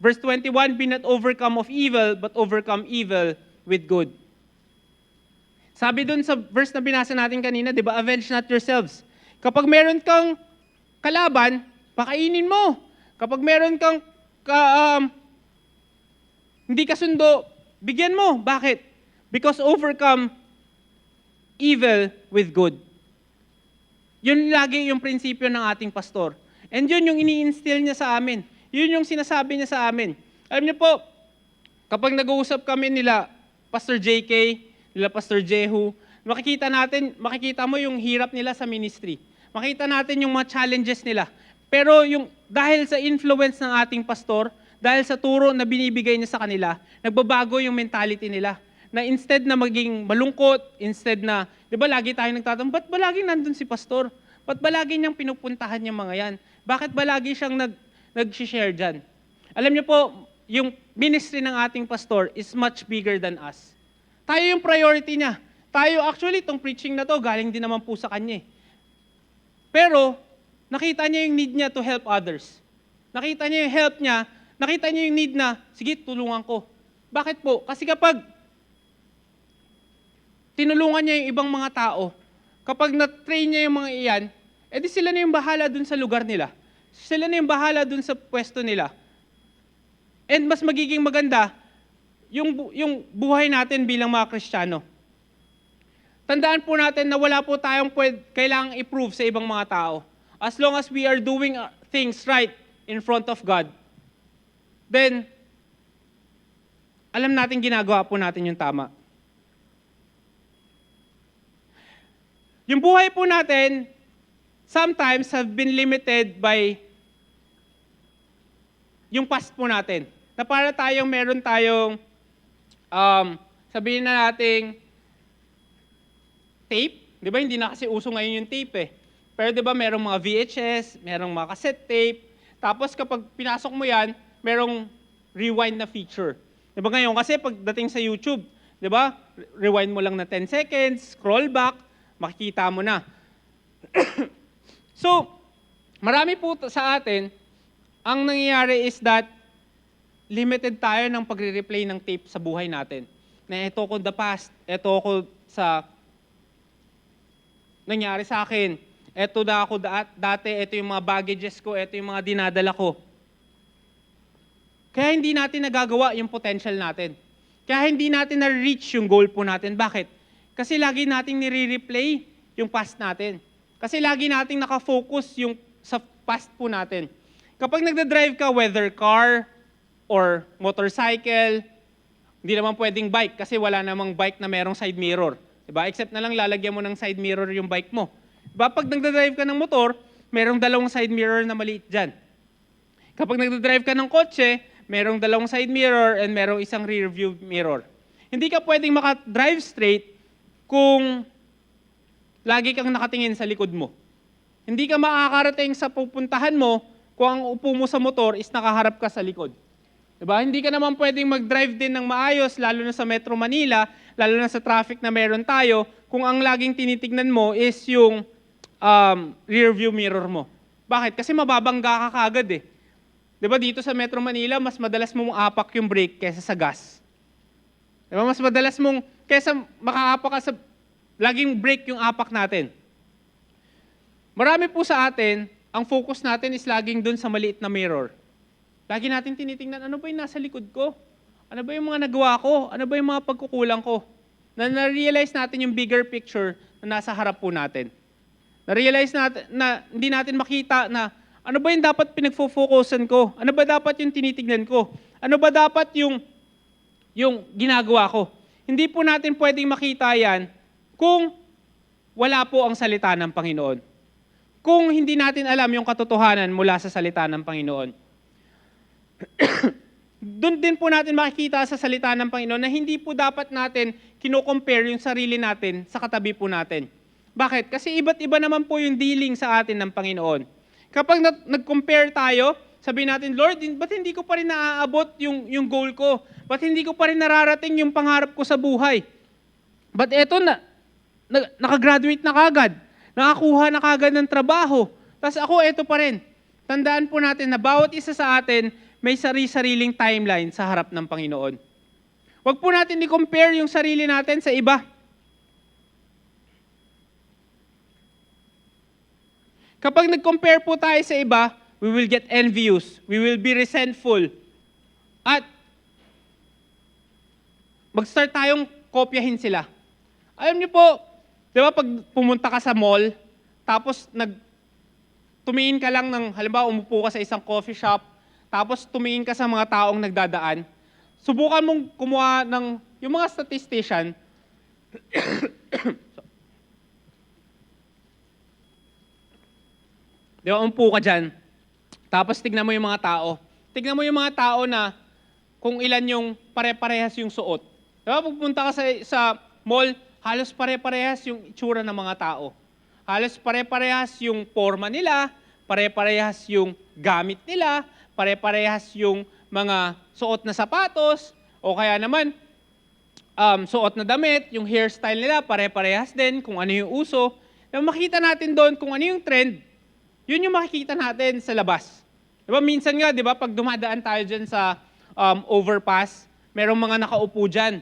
Verse 21, Be not overcome of evil, but overcome evil with good. Sabi dun sa verse na binasa natin kanina, di ba, avenge not yourselves. Kapag meron kang kalaban, pakainin mo. Kapag meron kang hindi kasundo, bigyan mo. Bakit? Because overcome evil with good. Yun lagi yung prinsipyo ng ating pastor. And yun yung ini-instill niya sa amin. Yun yung sinasabi niya sa amin. Alam niyo po, kapag nag-uusap kami nila, Pastor JK, nila Pastor Jehu, makikita mo yung hirap nila sa ministry. Makita natin yung mga challenges nila. Pero dahil sa influence ng ating pastor, dahil sa turo na binibigay niya sa kanila, nagbabago yung mentality nila. Na instead na maging malungkot, instead na, di ba lagi tayo nagtatanong, ba't ba laging nandun si pastor? Ba't ba lagi niyang pinupuntahan yung mga yan? Bakit ba lagi siyang nag-share dyan? Alam niyo po, yung ministry ng ating pastor is much bigger than us. Tayo yung priority niya. Tayo, actually, itong preaching na to, galing din naman po sa kanya eh. Pero, nakita niya yung need niya to help others. Nakita niya yung help niya, nakita niya yung need na, sige, tulungan ko. Bakit po? Kasi kapag tinulungan niya yung ibang mga tao, kapag na-train niya yung mga iyan, edi sila na yung bahala dun sa lugar nila. Sila na yung bahala dun sa pwesto nila. And mas magiging maganda, yung buhay natin bilang mga Kristiyano. Tandaan po natin na wala po tayong kailangang i-prove sa ibang mga tao. As long as we are doing things right in front of God, then, alam natin ginagawa po natin yung tama. Yung buhay po natin, sometimes have been limited by yung past po natin. Na para meron tayong, sabihin na natin, tape. Di ba, hindi na kasi uso ngayon yung tape eh. Pero di ba, merong mga VHS, merong mga cassette tape. Tapos kapag pinasok mo yan, merong rewind na feature. Di ba ngayon, kasi pagdating sa YouTube, di ba, rewind mo lang na 10 seconds, scroll back, makikita mo na. So, marami po sa atin, ang nangyayari is that limited tayo ng pagre-replay ng tape sa buhay natin. Na ito ko the past, ito ko sa nangyari sa akin, ito na ako dati, ito yung mga baggages ko, ito yung mga dinadala ko. Kaya hindi natin nagagawa yung potential natin. Kaya hindi natin na-reach yung goal po natin. Bakit? Kasi lagi nating nire-replay yung past natin. Kasi lagi nating nakafocus yung sa past po natin. Kapag nagda-drive ka, whether car or motorcycle, hindi naman pwedeng bike kasi wala namang bike na merong side mirror. Diba? Except na lang lalagyan mo ng side mirror yung bike mo. Diba? Pag nagda-drive ka ng motor, merong dalawang side mirror na maliit dyan. Kapag nagda-drive ka ng kotse, merong dalawang side mirror and merong isang rear view mirror. Hindi ka pwedeng maka-drive straight kung lagi kang nakatingin sa likod mo. Hindi ka makakarating sa pupuntahan mo kung ang upo mo sa motor is nakaharap ka sa likod. Diba? Hindi ka naman pwedeng mag-drive din ng maayos, lalo na sa Metro Manila, lalo na sa traffic na meron tayo, kung ang laging tinitignan mo is yung rear view mirror mo. Bakit? Kasi mababangga ka kagad eh. Diba dito sa Metro Manila, mas madalas mong apak yung brake kaysa sa gas. Diba? Mas madalas mong, kaysa makaapak ka sa, laging brake yung apak natin. Marami po sa atin, ang focus natin is laging dun sa maliit na mirror. Lagi natin tinitingnan, ano ba yung nasa likod ko? Ano ba yung mga nagawa ko? Ano ba yung mga pagkukulang ko? Na-realize natin yung bigger picture na nasa harap po natin. Na-realize natin na hindi natin makita na ano ba yung dapat pinagfo-focusan ko? Ano ba dapat yung tinitignan ko? Ano ba dapat yung ginagawa ko? Hindi po natin pwedeng makita yan kung wala po ang salita ng Panginoon. Kung hindi natin alam yung katotohanan mula sa salita ng Panginoon. Doon din po natin makikita sa salita ng Panginoon na hindi po dapat natin kino-compare yung sarili natin sa katabi po natin. Bakit? Kasi iba't iba naman po yung dealing sa atin ng Panginoon. Kapag nag-compare tayo, sabihin natin, Lord, ba't hindi ko pa rin naaabot yung goal ko? Ba't hindi ko pa rin nararating yung pangarap ko sa buhay? Ba't eto nakagraduate na kagad? Nakakuha na kagad ng trabaho? Tapos ako, eto pa rin. Tandaan po natin na bawat isa sa atin may sariling timeline sa harap ng Panginoon. Huwag po natin i-compare yung sarili natin sa iba. Kapag nag-compare po tayo sa iba, we will get envious, we will be resentful, at mag-start tayong kopyahin sila. Alam niyo po, di ba pag pumunta ka sa mall, tapos tumingin ka lang ng, halimbawa umupo ka sa isang coffee shop, tapos tumingin ka sa mga taong nagdadaan, subukan mong kumuha ng, yung mga statistician, di ba, umupo ka dyan, tapos tignan mo yung mga tao. Tignan mo yung mga tao na kung ilan yung pare-parehas yung suot. Di ba, pupunta ka sa mall, halos pare-parehas yung itsura ng mga tao. Halos pare-parehas yung forma nila, pare-parehas yung gamit nila, pare-parehas yung mga suot na sapatos, o kaya naman, suot na damit, yung hairstyle nila, pare-parehas din, kung ano yung uso. Makita natin doon kung ano yung trend, yun yung makikita natin sa labas. Diba, minsan nga, diba, pag dumadaan tayo dyan sa overpass, merong mga nakaupo dyan,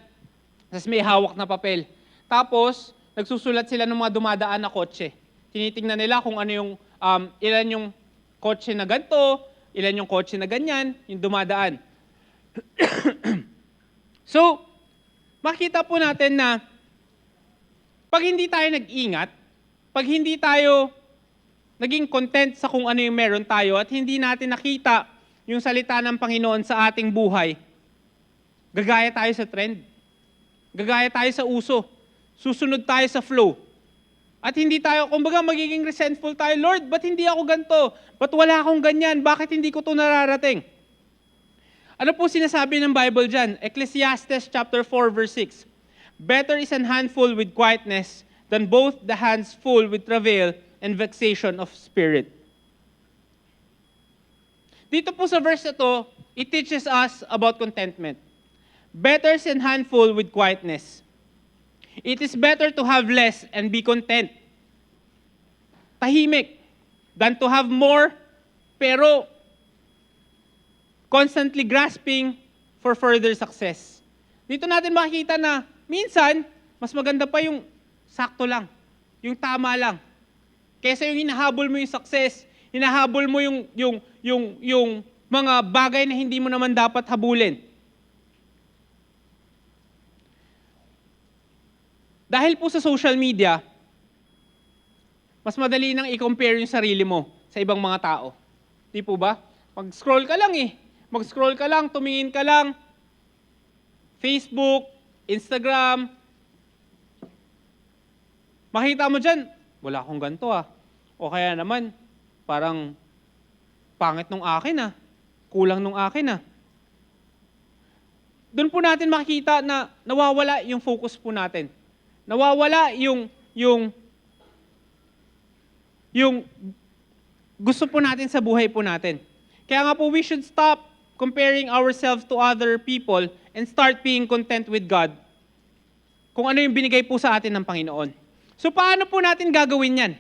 tapos may hawak na papel. Tapos, nagsusulat sila ng mga dumadaan na kotse. Tinitingnan nila kung ano yung, ilan yung kotse na ganito, ilan yung kotse na ganyan, yung dumadaan. So, makita po natin na pag hindi tayo nag-ingat, pag hindi tayo naging content sa kung ano yung meron tayo at hindi natin nakita yung salita ng Panginoon sa ating buhay, gagaya tayo sa trend. Gagaya tayo sa uso. Susunod tayo sa flow. At hindi tayo, kumbaga magiging resentful tayo, Lord, ba't hindi ako ganito? Ba't wala akong ganyan? Bakit hindi ko ito nararating? Ano po sinasabi ng Bible dyan? Ecclesiastes chapter 4 verse 6. Better is an handful with quietness than both the hands full with travail and vexation of spirit. Dito po sa verse na to, it teaches us about contentment. Better sin handful with quietness. It is better to have less and be content. Tahimik. Than to have more, pero constantly grasping for further success. Dito natin makikita na minsan, mas maganda pa yung sakto lang, yung tama lang. Kaysa yung hinahabol mo yung success, hinahabol mo yung mga bagay na hindi mo naman dapat habulin. Dahil po sa social media, mas madali nang i-compare yung sarili mo sa ibang mga tao. Di po ba? Mag-scroll ka lang eh. Mag-scroll ka lang, tumingin ka lang. Facebook, Instagram. Makita mo dyan, wala akong ganito ah. O kaya naman, parang pangit nung akin ah. Kulang nung akin ah. Doon po natin makikita na nawawala yung focus po natin. Nawawala yung gusto po natin sa buhay po natin. Kaya nga po, we should stop comparing ourselves to other people and start being content with God kung ano yung binigay po sa atin ng Panginoon. So paano po natin gagawin yan?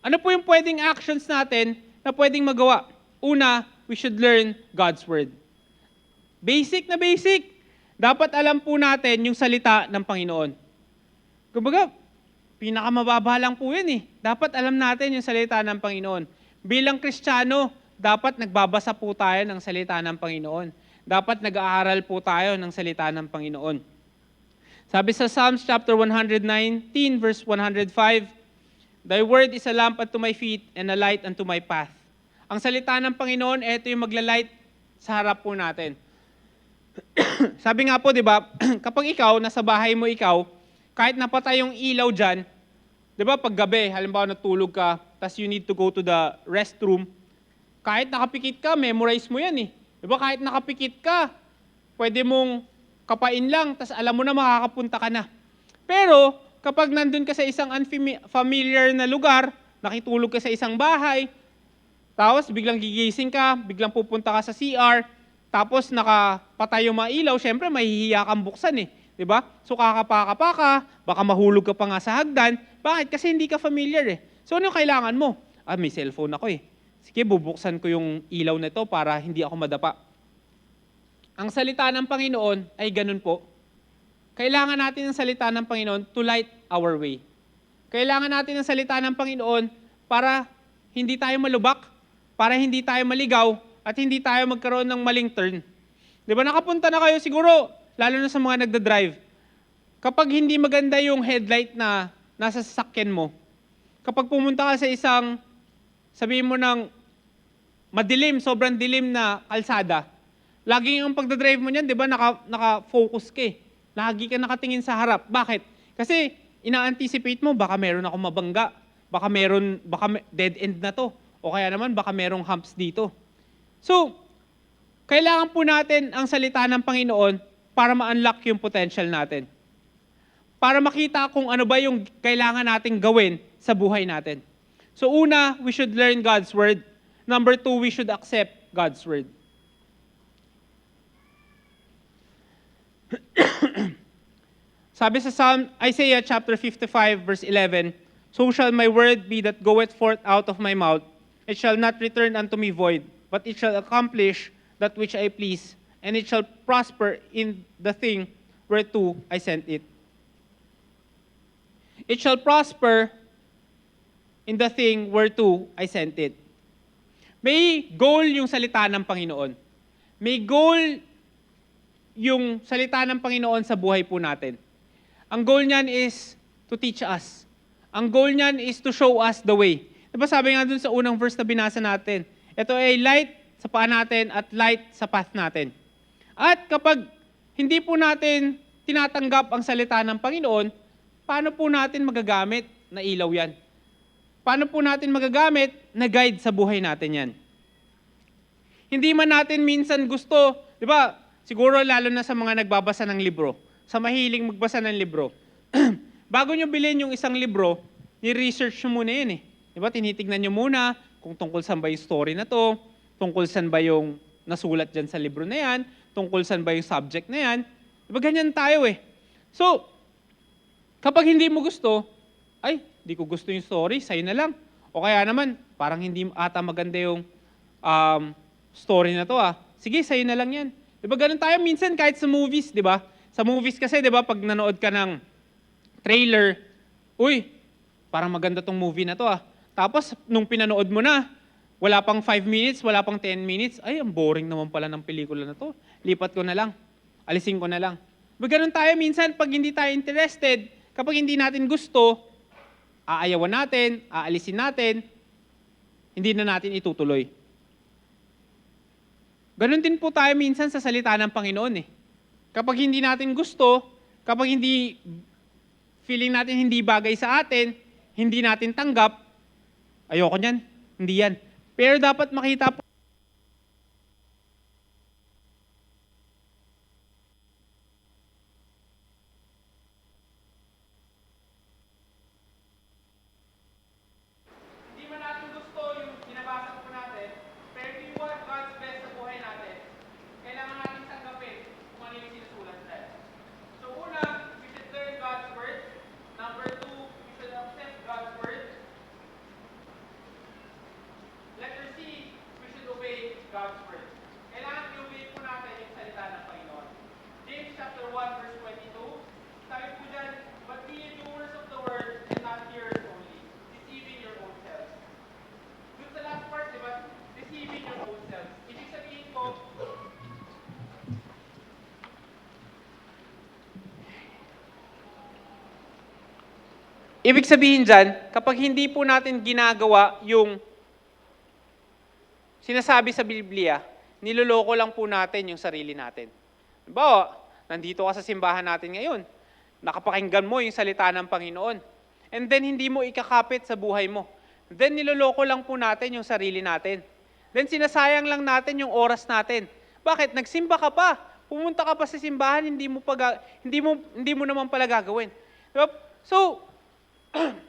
Ano po yung pwedeng actions natin na pwedeng magawa? Una, we should learn God's Word. Basic na basic. Dapat alam po natin yung salita ng Panginoon. Kumbaga, pinakamababa lang po yun eh. Dapat alam natin yung salita ng Panginoon. Bilang Kristiyano, dapat nagbabasa po tayo ng salita ng Panginoon. Dapat nag-aaral po tayo ng salita ng Panginoon. Sabi sa Psalms chapter 119, verse 105, Thy word is a lamp unto my feet and a light unto my path. Ang salita ng Panginoon, ito yung maglalight sa harap po natin. Sabi nga po, di ba, kapag ikaw, nasa bahay mo ikaw, kahit napatay yung ilaw dyan, di ba, pag gabi, halimbawa natulog ka, tas you need to go to the restroom, kahit nakapikit ka, memorize mo yan eh. Di ba, kahit nakapikit ka, pwede mong kapain lang, tas alam mo na makakapunta ka na. Pero, kapag nandun ka sa isang unfamiliar na lugar, nakitulog ka sa isang bahay, tapos biglang gigising ka, biglang pupunta ka sa CR, tapos nakapatay yung mga ilaw, syempre mahihiya kang buksan eh. Diba? So kakapaka ka, baka mahulog ka pa nga sa hagdan. Bakit? Kasi hindi ka familiar eh. So ano yung kailangan mo? May cellphone ako eh. Sige, bubuksan ko yung ilaw na ito para hindi ako madapa. Ang salita ng Panginoon ay ganun po. Kailangan natin ang salita ng Panginoon to light our way. Kailangan natin ang salita ng Panginoon para hindi tayo malubak, para hindi tayo maligaw, at hindi tayo magkaroon ng maling turn. Diba? Nakapunta na kayo siguro, lalo na sa mga nagda-drive. Kapag hindi maganda yung headlight na nasa sasakyan mo, kapag pumunta ka sa isang, sabihin mo ng madilim, sobrang dilim na kalsada, laging yung pagdadrive mo niyan, di ba, naka-focus ka eh. Lagi ka nakatingin sa harap. Bakit? Kasi ina-anticipate mo, baka meron ako mabangga, baka dead end na to, o kaya naman baka merong humps dito. So, kailangan po natin ang salita ng Panginoon para ma-unlock yung potential natin. Para makita kung ano ba yung kailangan nating gawin sa buhay natin. So una, we should learn God's Word. Number 2, we should accept God's Word. Sabi sa Isaiah chapter 55 verse 11, So shall my word be that goeth forth out of my mouth, it shall not return unto me void, but it shall accomplish that which I please, and it shall prosper in the thing whereto I sent it. It shall prosper in the thing whereto I sent it. May goal yung salita ng Panginoon. May goal yung salita ng Panginoon sa buhay po natin. Ang goal niyan is to teach us. Ang goal niyan is to show us the way. Diba sabi nga dun sa unang verse na binasa natin, ito ay light sa paa natin at light sa path natin. At kapag hindi po natin tinatanggap ang salita ng Panginoon, paano po natin magagamit na ilaw yan? Paano po natin magagamit na guide sa buhay natin yan? Hindi man natin minsan gusto, di ba, siguro lalo na sa mga nagbabasa ng libro, sa mahiling magbasa ng libro, bago nyo bilhin yung isang libro, ni-research nyo muna yun eh. Di ba? Tinitignan nyo muna kung tungkol saan ba yung story na to, tungkol saan ba yung nasulat dyan sa libro na yan, tungkol saan ba yung subject na yan. Di ba ganyan tayo eh. So, kapag hindi mo gusto, ay, di ko gusto yung story, sa'yo na lang. O kaya naman, parang hindi ata maganda yung story na to ah. Sige, sa'yo na lang yan. Di ba ganun tayo minsan kahit sa movies, di ba? Sa movies kasi, di ba, pag nanood ka ng trailer, uy, parang maganda tong movie na to ah. Tapos, nung pinanood mo na, wala pang 5 minutes, wala pang 10 minutes, ay, ang boring naman pala ng pelikula na to. Lipat ko na lang. Alisin ko na lang. Di ba ganun tayo minsan pag hindi tayo interested, kapag hindi natin gusto, aayawan natin, aalisin natin, hindi na natin itutuloy. Ganon din po tayo minsan sa salita ng Panginoon eh. Kapag hindi natin gusto, kapag hindi, feeling natin hindi bagay sa atin, hindi natin tanggap, ayoko niyan, hindi yan. Pero dapat makita po, hindi man natin gusto yung binabasa po natin, pero if you want God's best sa buhay natin, kailangan natin tanggapin kung ano yung sinusulat dyan. So una, we should learn God's word. Number two, we should accept God's word. Letter C, we should obey God's word. Kailangan i-obey po natin yung salita ng Panginoon. James chapter 1 verse 22, sabi po dyan, but be ye doers of the word and not hearers only, deceiving your own selves. Dun sa last part, di ba? Deceiving your own selves. Ibig sabihin po, ibig sabihin dyan, kapag hindi po natin ginagawa yung sinasabi sa Biblia, niloloko lang po natin yung sarili natin. Halimbawa, nandito ka sa simbahan natin ngayon, nakapakinggan mo yung salita ng Panginoon, and then hindi mo ikakapit sa buhay mo. Then niloloko lang po natin yung sarili natin. Then sinasayang lang natin yung oras natin. Bakit? Nagsimba ka pa. Pumunta ka pa sa simbahan, hindi mo naman pala gagawin. Diba? So,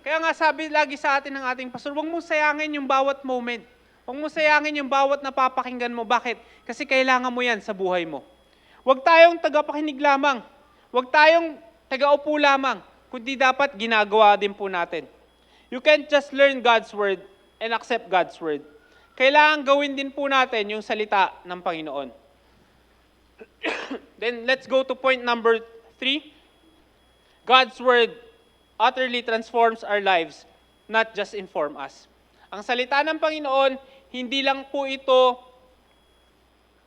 kaya nga sabi lagi sa atin ng ating pastor, huwag mong sayangin yung bawat moment. Huwag mong sayangin yung bawat napapakinggan mo. Bakit? Kasi kailangan mo yan sa buhay mo. Huwag tayong tagapakinig lamang. Huwag tayong tagaupo lamang. Kundi dapat ginagawa din po natin. You can't just learn God's word and accept God's word. Kailangan gawin din po natin yung salita ng Panginoon. Then let's go to point number 3. God's word utterly transforms our lives, not just inform us. Ang salita ng Panginoon, hindi lang po ito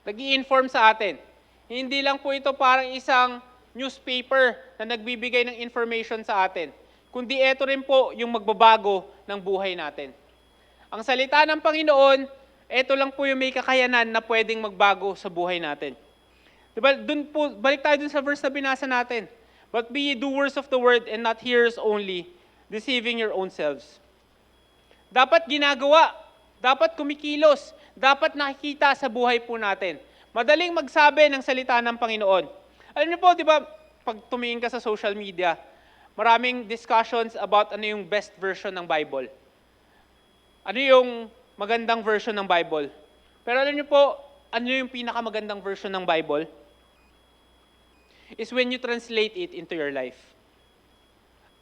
nag-i-inform sa atin. Hindi lang po ito parang isang newspaper na nagbibigay ng information sa atin. Kundi ito rin po yung magbabago ng buhay natin. Ang salita ng Panginoon, ito lang po yung may kakayanan na pwedeng magbago sa buhay natin. Diba? Dun po, balik tayo dun sa verse na binasa natin. But be ye doers of the word and not hearers only, deceiving your own selves. Dapat ginagawa, dapat kumikilos, dapat nakikita sa buhay po natin. Madaling magsabi ng salita ng Panginoon. Alam niyo po, di ba, pag tumingin ka sa social media, maraming discussions about ano yung best version ng Bible. Ano yung magandang version ng Bible. Pero alam niyo po, ano yung pinakamagandang version ng Bible? Is when you translate it into your life.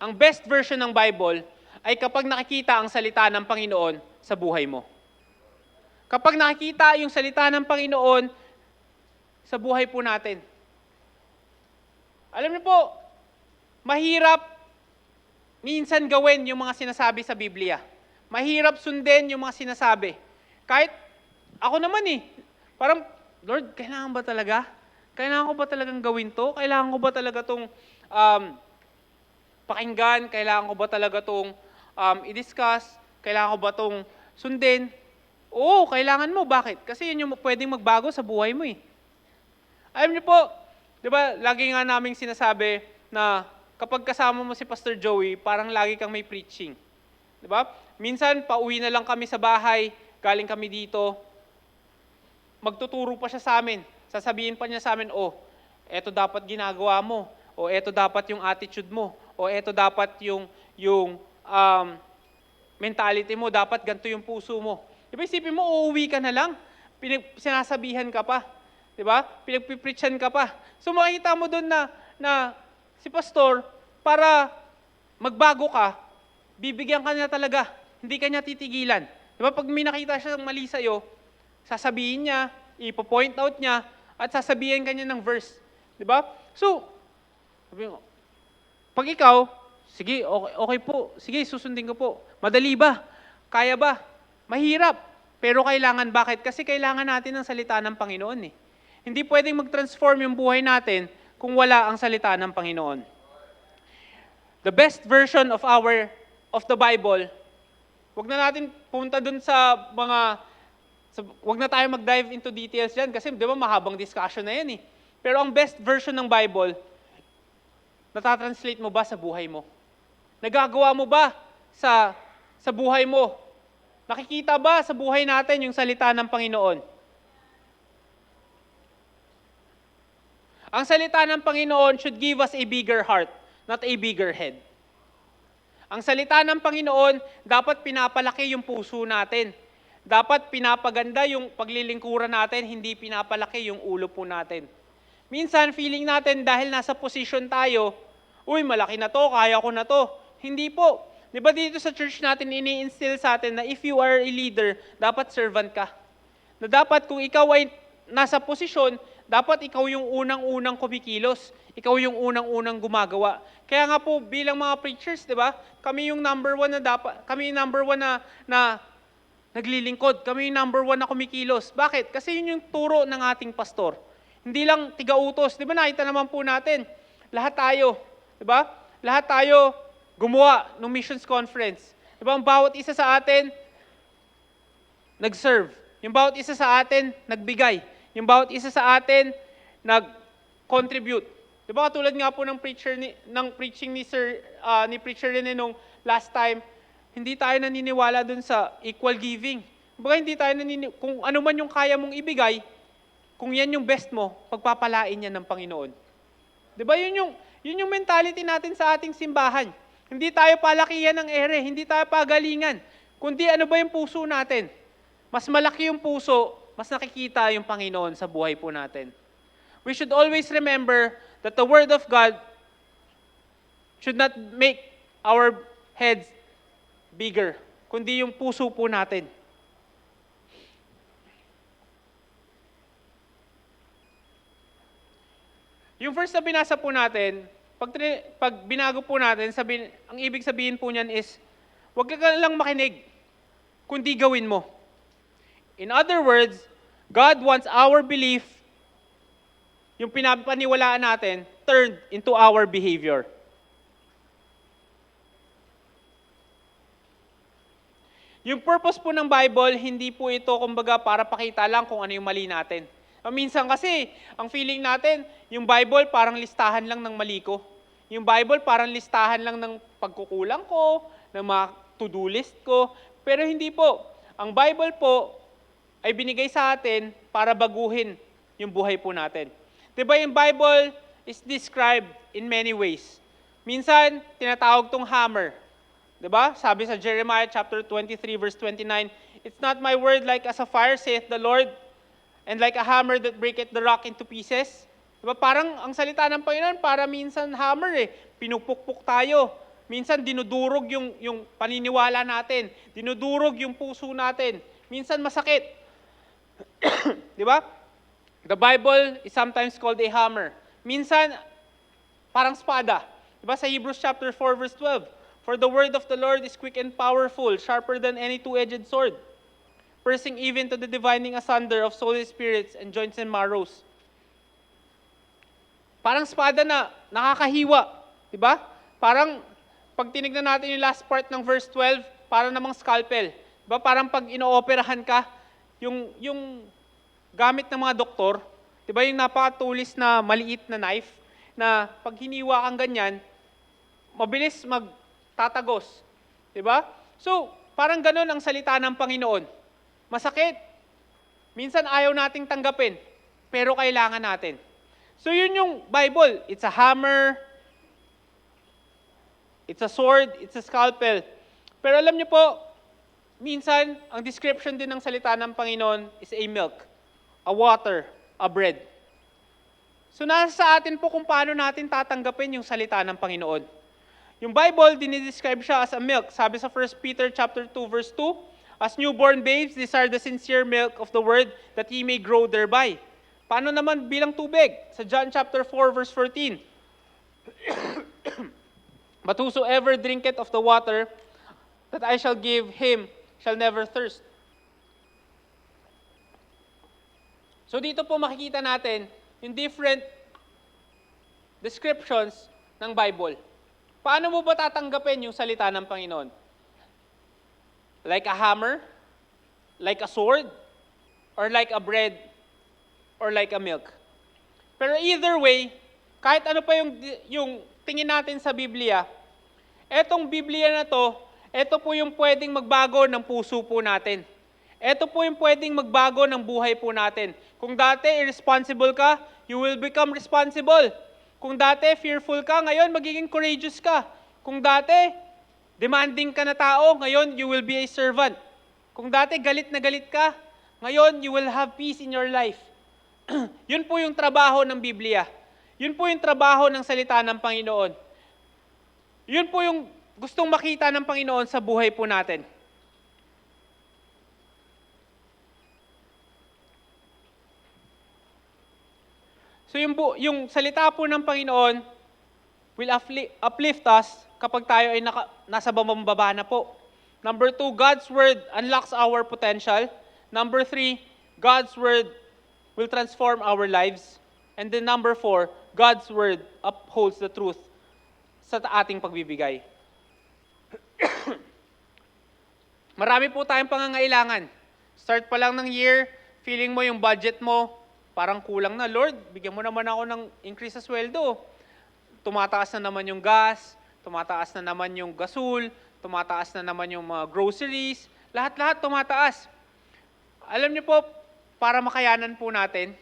Ang best version ng Bible ay kapag nakikita ang salita ng Panginoon sa buhay mo. Kapag nakikita yung salita ng Panginoon sa buhay po natin. Alam niyo po, mahirap minsan gawin yung mga sinasabi sa Biblia. Mahirap sundin yung mga sinasabi. Kahit ako naman parang, Lord, kailangan ba talaga? Kailangan ko ba talagang gawin to? Kailangan ko ba talaga tong pakinggan? Kailangan ko ba talaga tong i-discuss? Kailangan ko ba tong sundin? Oo, kailangan mo. Bakit? Kasi yun yung pwedeng magbago sa buhay mo Alam niyo po, di ba, lagi nga naming sinasabi na kapag kasama mo si Pastor Joey, parang lagi kang may preaching. Di ba? Minsan, pauwi na lang kami sa bahay, galing kami dito, magtuturo pa siya sa amin. Sasabihin pa niya sa amin, eto dapat ginagawa mo, o eto dapat yung attitude mo, o eto dapat yung mentality mo, dapat ganito yung puso mo. Di ba isipin mo, uuwi ka na lang, sinasabihan ka pa, di ba? Pinagpipreachan ka pa. So makikita mo doon na si pastor, para magbago ka, bibigyan ka niya talaga, hindi ka niya titigilan. Di ba pag may nakita siya ng mali sa'yo, sasabihin niya, ipo-point out niya, at sasabihin ka niya ng verse. Di ba? So, sabi mo, pag ikaw, sige, okay po, sige, susundin ko po. Madali ba? Kaya ba? Mahirap. Pero kailangan, bakit? Kasi kailangan natin ng salita ng Panginoon eh. Hindi pwedeng mag-transform yung buhay natin kung wala ang salita ng Panginoon. The best version of the Bible, wag na natin punta dun sa wag na tayo mag-dive into details dyan kasi di ba mahabang discussion na yan eh. Pero ang best version ng Bible, natatranslate mo ba sa buhay mo? Nagagawa mo ba sa buhay mo? Nakikita ba sa buhay natin yung salita ng Panginoon? Ang salita ng Panginoon should give us a bigger heart, not a bigger head. Ang salita ng Panginoon, dapat pinapalaki yung puso natin. Dapat pinapaganda yung paglilingkuran natin, hindi pinapalaki yung ulo po natin. Minsan, feeling natin dahil nasa posisyon tayo, uy, malaki na to, kaya ko na to. Hindi po. Di ba dito sa church natin, ini-instill sa atin na if you are a leader, dapat servant ka. Na dapat kung ikaw ay nasa posisyon, dapat ikaw yung unang-unang kumikilos. Ikaw yung unang-unang gumagawa. Kaya nga po, bilang mga preachers, di ba? Kami yung number one na naglilingkod. Kami yung number one na kumikilos. Bakit? Kasi yun yung turo ng ating pastor. Hindi lang tiga-utos. Di ba nakita naman po natin, lahat tayo, di ba? Lahat tayo gumawa ng missions conference. Di ba? Ang bawat isa sa atin, nag-serve. Yung bawat isa sa atin, nagbigay. Yung bawat isa sa atin, nag-contribute. Di ba katulad nga po ng preaching ni Preacher Rene nung last time, hindi tayo naniniwala dun sa equal giving. Baga hindi tayo kung ano man yung kaya mong ibigay, kung yan yung best mo, pagpapalain yan ng Panginoon. Di ba yun yung mentality natin sa ating simbahan. Hindi tayo palakihan ng ere, hindi tayo pagalingan. Kundi ano ba yung puso natin? Mas malaki yung puso, mas nakikita yung Panginoon sa buhay po natin. We should always remember that the Word of God should not make our heads bigger, kundi yung puso po natin. Yung verse na binasa po natin, pag binago po natin, ang ibig sabihin po niyan is, huwag ka lang makinig, kundi gawin mo. In other words, God wants our belief, yung pinapaniwalaan natin, turned into our behavior. Yung purpose po ng Bible, hindi po ito kumbaga para pakita lang kung ano yung mali natin. Minsan kasi, ang feeling natin, yung Bible parang listahan lang ng mali ko. Yung Bible parang listahan lang ng pagkukulang ko, ng mga to-do list ko. Pero hindi po. Ang Bible po ay binigay sa atin para baguhin yung buhay po natin. Diba yung Bible is described in many ways. Minsan, tinatawag tong hammer. Diba? Sabi sa Jeremiah chapter 23 verse 29, "It's not my word like as a fire, saith the Lord, and like a hammer that breaketh the rock into pieces." Diba? Parang ang salita ng Panginoon, para minsan hammer eh. Pinupukpuk tayo. Minsan dinudurog yung paniniwala natin. Dinudurog yung puso natin. Minsan masakit. Diba? The Bible is sometimes called a hammer. Minsan, parang espada. Diba? Sa Hebrews chapter 4 verse 12, "For the word of the Lord is quick and powerful, sharper than any two-edged sword, piercing even to the dividing asunder of soul and spirits and joints and marrows." Parang espada na nakakahiwa. Diba? Parang, pag tinignan natin yung last part ng verse 12, parang namang scalpel. Diba? Parang pag inooperahan ka, yung gamit ng mga doktor, diba yung napakatulis na maliit na knife, na pag hiniwa kang ganyan, mabilis magtatagos. Diba? So, parang ganun ang salita ng Panginoon. Masakit. Minsan ayaw nating tanggapin, pero kailangan natin. So yun yung Bible. It's a hammer. It's a sword, it's a scalpel. Pero alam niyo po, minsan, ang description din ng salita ng Panginoon is a milk, a water, a bread. So nasa sa atin po kung paano natin tatanggapin yung salita ng Panginoon. Yung Bible, dinidescribe siya as a milk. Sabi sa 1 Peter chapter 2, verse 2, as newborn babes, desire the sincere milk of the word that ye may grow thereby. Paano naman bilang tubig? Sa John chapter 4, verse 14. But whosoever drinketh of the water that I shall give him shall never thirst. So dito po makikita natin yung different descriptions ng Bible. Paano mo ba tatanggapin yung salita ng Panginoon? Like a hammer? Like a sword? Or like a bread? Or like a milk? Pero either way, kahit ano pa yung tingin natin sa Biblia, etong Biblia na to, ito po yung pwedeng magbago ng puso po natin. Ito po yung pwedeng magbago ng buhay po natin. Kung dati irresponsible ka, you will become responsible. Kung dati fearful ka, ngayon magiging courageous ka. Kung dati demanding ka na tao, ngayon you will be a servant. Kung dati galit na galit ka, ngayon you will have peace in your life. Yun po yung trabaho ng Biblia. Yun po yung trabaho ng salita ng Panginoon. Yun po yung gustong makita ng Panginoon sa buhay po natin. So yung salita po ng Panginoon will uplift us kapag tayo ay nasa baba na po. Number 2, God's Word unlocks our potential. Number 3, God's Word will transform our lives. And then number 4, God's Word upholds the truth sa ating pagbibigay. Marami po tayong pangangailangan. Start pa lang ng year, feeling mo yung budget mo, parang kulang na. Lord, bigyan mo naman ako ng increase sa sweldo. Tumataas na naman yung gas, tumataas na naman yung gasul, tumataas na naman yung mga groceries, lahat-lahat tumataas. Alam niyo po, para makayanan po natin,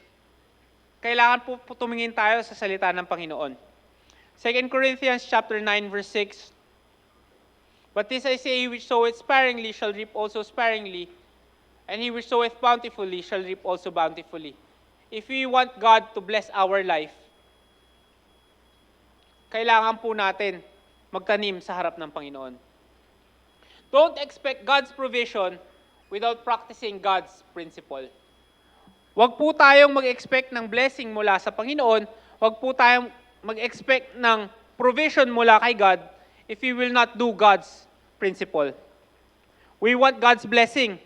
kailangan po tumingin tayo sa salita ng Panginoon. 2 Corinthians chapter 9, verse 6, but this I say, which soweth sparingly shall reap also sparingly, and he which soweth bountifully shall reap also bountifully. If we want God to bless our life, kailangan po natin magtanim sa harap ng Panginoon. Don't expect God's provision without practicing God's principle. Huwag po tayong mag-expect ng blessing mula sa Panginoon. Huwag po tayong mag-expect ng provision mula kay God if we will not do God's principle. We want God's blessing.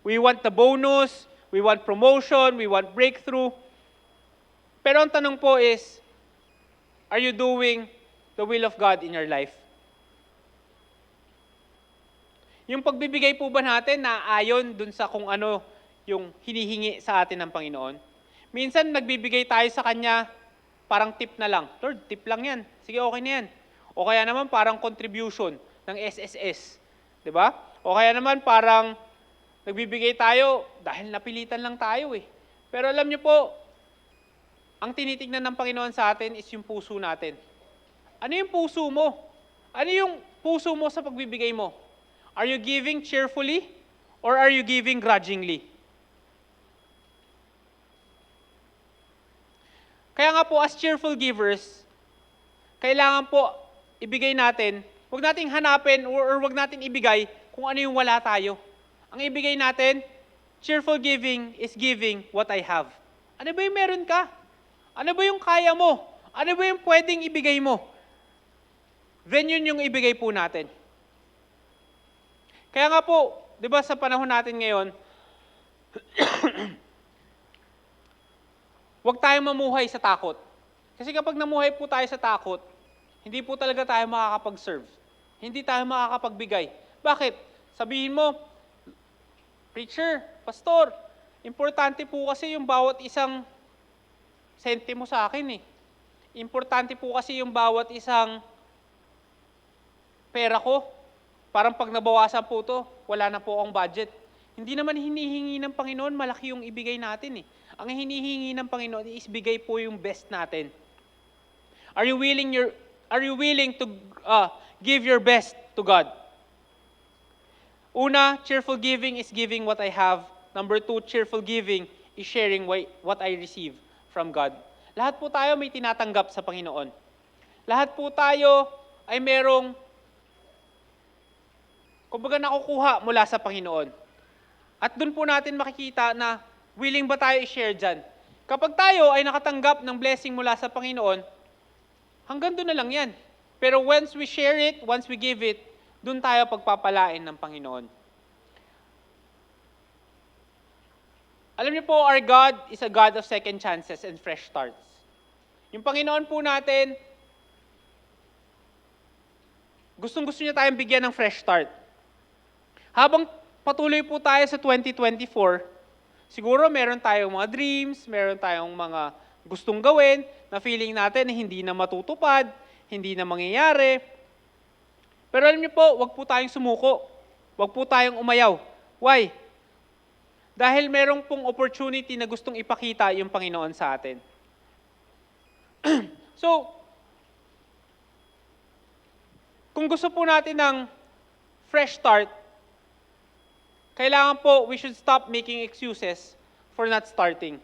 We want the bonus. We want promotion. We want breakthrough. Pero ang tanong po is, are you doing the will of God in your life? Yung pagbibigay po ba natin na ayon dun sa kung ano yung hinihingi sa atin ng Panginoon? Minsan nagbibigay tayo sa Kanya, parang tip na lang. Lord, tip lang yan. Sige, okay na yan. O kaya naman parang contribution ng SSS. Diba? O kaya naman parang nagbibigay tayo dahil napilitan lang tayo eh. Pero alam niyo po, ang tinitignan ng Panginoon sa atin is yung puso natin. Ano yung puso mo? Ano yung puso mo sa pagbibigay mo? Are you giving cheerfully or are you giving grudgingly? Kaya nga po, as cheerful givers, kailangan po ibigay natin, huwag nating hanapin or huwag natin ibigay kung ano yung wala tayo. Ang ibigay natin, cheerful giving is giving what I have. Ano ba yung meron ka? Ano ba yung kaya mo? Ano ba yung pwedeng ibigay mo? Then yun yung ibigay po natin. Kaya nga po, di ba sa panahon natin ngayon, huwag tayong mamuhay sa takot. Kasi kapag namuhay po tayo sa takot, hindi po talaga tayo makakapag-serve. Hindi tayo makakapagbigay. Bakit? Sabihin mo, preacher, pastor, importante po kasi yung bawat isang sentimo sa akin eh. Importante po kasi yung bawat isang pera ko. Parang pag nabawasan po to, wala na po akong budget. Hindi naman hinihingi ng Panginoon, malaki yung ibigay natin eh. Ang hinihingi ng Panginoon is bigay po yung best natin. Are you willing to give your best to God. Una, cheerful giving is giving what I have. Number 2, cheerful giving is sharing what I receive from God. Lahat po tayo may tinatanggap sa Panginoon. Lahat po tayo ay merong, kumbaga, nakukuha mula sa Panginoon. At doon po natin makikita na willing ba tayo i-share dyan. Kapag tayo ay nakatanggap ng blessing mula sa Panginoon, hanggang doon na lang yan. Pero once we share it, once we give it, doon tayo pagpapalain ng Panginoon. Alam niyo po, our God is a God of second chances and fresh starts. Yung Panginoon po natin, gustong-gusto niya tayong bigyan ng fresh start. Habang patuloy po tayo sa 2024, siguro meron tayong mga dreams, meron tayong mga gustong gawin na feeling natin na hindi na matutupad, hindi na mangyayari. Pero alam niyo po, wag po tayong sumuko. Wag po tayong umayaw. Why? Dahil merong pong opportunity na gustong ipakita yung Panginoon sa atin. So, kung gusto po natin ng fresh start, kailangan po we should stop making excuses for not starting.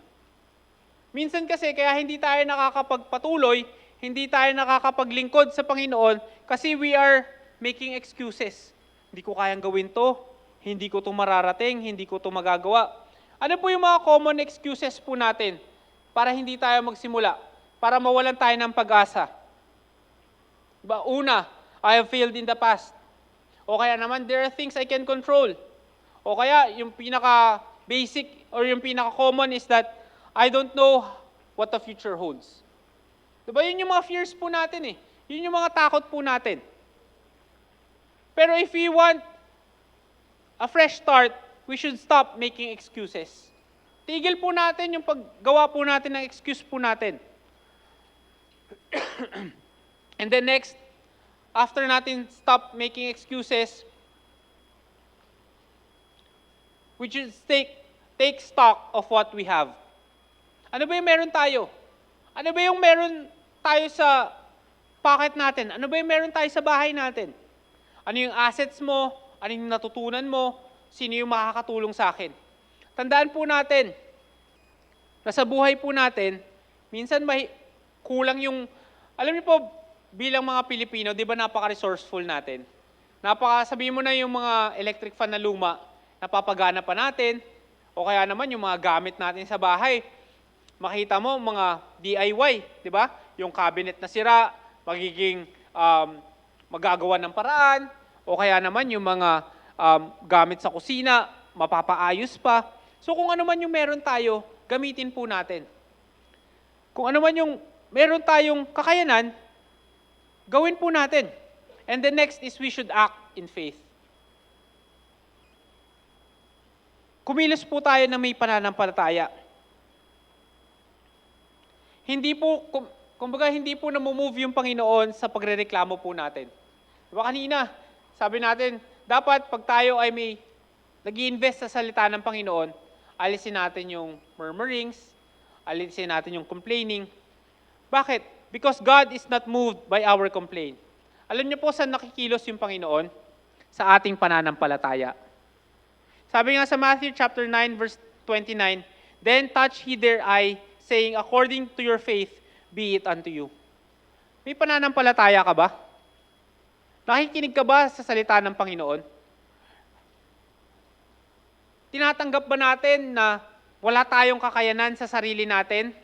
Minsan kasi kaya hindi tayo nakakapagpatuloy, hindi tayo nakakapaglingkod sa Panginoon kasi we are making excuses. Hindi ko kayang gawin to, hindi ko to mararating, hindi ko to magagawa. Ano po yung mga common excuses po natin para hindi tayo magsimula? Para mawalan tayo ng pag-asa? Diba? Una, I have failed in the past. O kaya naman, there are things I can control. O kaya, yung pinaka-basic or yung pinaka-common is that I don't know what the future holds. Diba? Yun yung mga fears po natin eh. Yun yung mga takot po natin. Pero if we want a fresh start, we should stop making excuses. Tigil po natin yung paggawa po natin ng excuse po natin. And then next, after natin stop making excuses, we should take stock of what we have. Ano ba yung meron tayo? Ano ba yung meron tayo sa pocket natin? Ano ba yung meron tayo sa bahay natin? Ano yung assets mo? Ano yung natutunan mo? Sino yung makakatulong sa akin? Tandaan po natin, na sa buhay po natin, minsan kulang yung, alam niyo po, bilang mga Pilipino, di ba napaka-resourceful natin? Sabihin mo na yung mga electric fan na luma, napapagana pa natin, o kaya naman yung mga gamit natin sa bahay, makita mo mga DIY, di ba? Yung cabinet na sira, magiging magagawa ng paraan, o kaya naman yung mga gamit sa kusina, mapapaayos pa. So kung ano man yung meron tayo, gamitin po natin. Kung ano man yung meron tayong kakayanan, gawin po natin. And the next is we should act in faith. Kumilos po tayo na may pananampalataya. Kumbaga hindi po namumove yung Panginoon sa pagrereklamo po natin. Diba kanina, sabi natin, dapat pag tayo ay may nag-i-invest sa salita ng Panginoon, alisin natin yung murmurings, alisin natin yung complaining. Bakit? Because God is not moved by our complaint. Alam niyo po saan nakikilos yung Panginoon? Sa ating pananampalataya. Sabi nga sa Matthew chapter 9 verse 29, "Then touch he their eye, saying, according to your faith, be it unto you." May pananampalataya ka ba? Nakikinig ka ba sa salita ng Panginoon? Tinatanggap ba natin na wala tayong kakayanan sa sarili natin?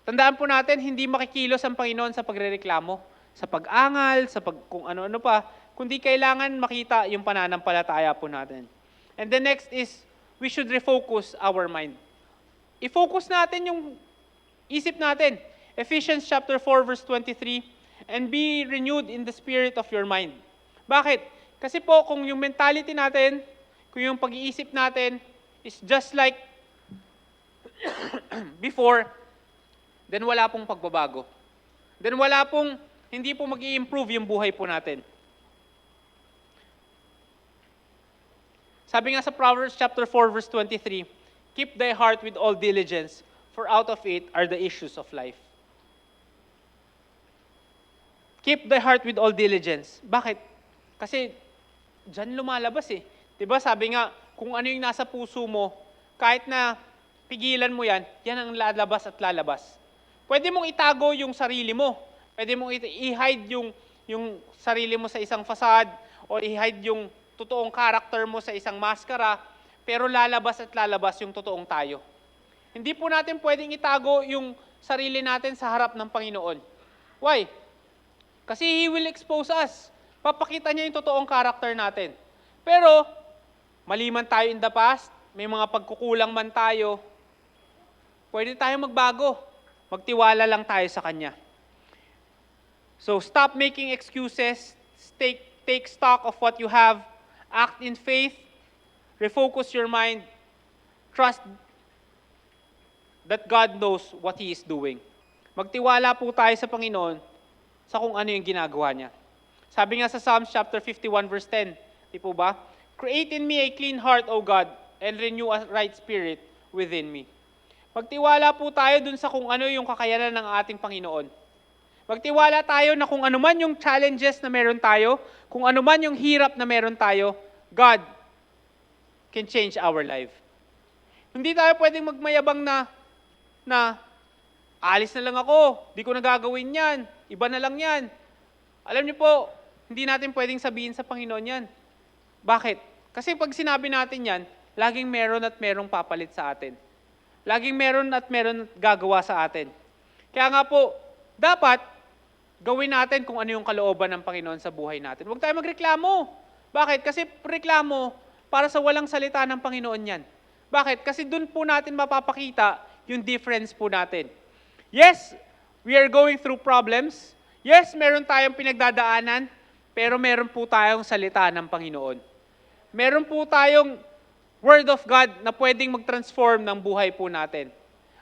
Tandaan po natin, hindi makikilos ang Panginoon sa pagrereklamo, sa pag-angal, kung ano-ano pa, kundi kailangan makita yung pananampalataya po natin. And the next is, we should refocus our mind. I-focus natin yung isip natin. Ephesians chapter 4 verse 23, "And be renewed in the spirit of your mind." Bakit? Kasi po, kung yung mentality natin, kung yung pag-iisip natin is just like before, then wala pong pagbabago. Then hindi po mag-i-improve yung buhay po natin. Sabi nga sa Proverbs chapter 4 verse 23, "Keep thy heart with all diligence, for out of it are the issues of life." Keep thy heart with all diligence. Bakit? Kasi dyan lumalabas eh. Diba sabi nga, kung ano yung nasa puso mo, kahit na pigilan mo yan, yan ang lalabas at lalabas. Pwede mong itago yung sarili mo. Pwede mong i-hide yung sarili mo sa isang facade o i-hide yung totoong character mo sa isang maskara, pero lalabas at lalabas yung totoong tayo. Hindi po natin pwedeng itago yung sarili natin sa harap ng Panginoon. Why? Kasi He will expose us. Papakita niya yung totoong character natin. Pero, mali man tayo in the past, may mga pagkukulang man tayo, pwede tayong magbago. Magtiwala lang tayo sa Kanya. So, stop making excuses. Take stock of what you have. Act in faith. Refocus your mind. Trust that God knows what He is doing. Magtiwala po tayo sa Panginoon sa kung ano yung ginagawa niya. Sabi nga sa Psalms chapter 51 verse 10, di po ba? Create in me a clean heart, O God, and renew a right spirit within me. Magtiwala po tayo dun sa kung ano yung kakayanan ng ating Panginoon. Magtiwala tayo na kung ano man yung challenges na meron tayo, kung ano man yung hirap na meron tayo, God can change our life. Hindi tayo pwedeng magmayabang na alis na lang ako, di ko nagagawin yan, iba na lang yan. Alam niyo po, hindi natin pwedeng sabihin sa Panginoon yan. Bakit? Kasi pag sinabi natin yan, laging meron at merong papalit sa atin. Laging meron at meron gagawa sa atin. Kaya nga po, dapat gawin natin kung ano yung kalooban ng Panginoon sa buhay natin. Huwag tayo magreklamo. Bakit? Kasi reklamo para sa walang salita ng Panginoon yan. Bakit? Kasi dun po natin mapapakita yung difference po natin. Yes, we are going through problems. Yes, meron tayong pinagdadaanan, pero meron po tayong salita ng Panginoon. Meron po tayong Word of God na pwedeng mag-transform ng buhay po natin.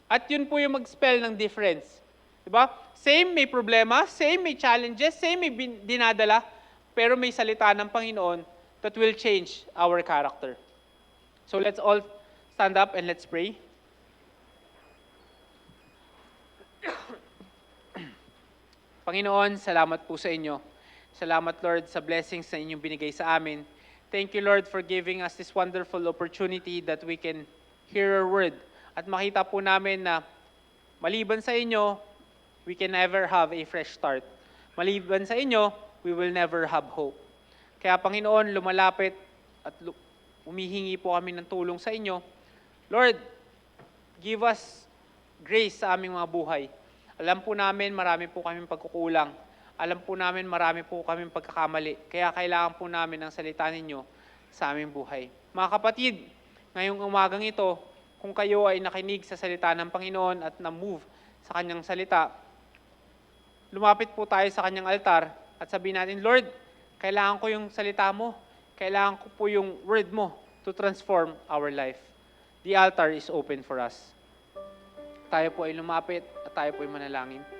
At yun po yung mag-spell ng difference. Diba? Same may problema, same may challenges, same may dinadala, pero may salita ng Panginoon that will change our character. So let's all stand up and let's pray. Panginoon, salamat po sa inyo. Salamat, Lord, sa blessings na inyong binigay sa amin. Thank you, Lord, for giving us this wonderful opportunity that we can hear your word. At makita po namin na maliban sa inyo, we can never have a fresh start. Maliban sa inyo, we will never have hope. Kaya, Panginoon, lumalapit at humihingi po kami ng tulong sa inyo. Lord, give us grace sa aming mga buhay. Alam po namin marami po kaming pagkukulang. Alam po namin marami po kaming pagkakamali. Kaya kailangan po namin ng salita ninyo sa aming buhay. Mga kapatid, ngayong umagang ito, kung kayo ay nakinig sa salita ng Panginoon at na-move sa kanyang salita, lumapit po tayo sa kanyang altar at sabihin natin, Lord, kailangan ko yung salita mo. Kailangan ko po yung word mo to transform our life. The altar is open for us. Tayo po ay lumapit at tayo po ay manalangin.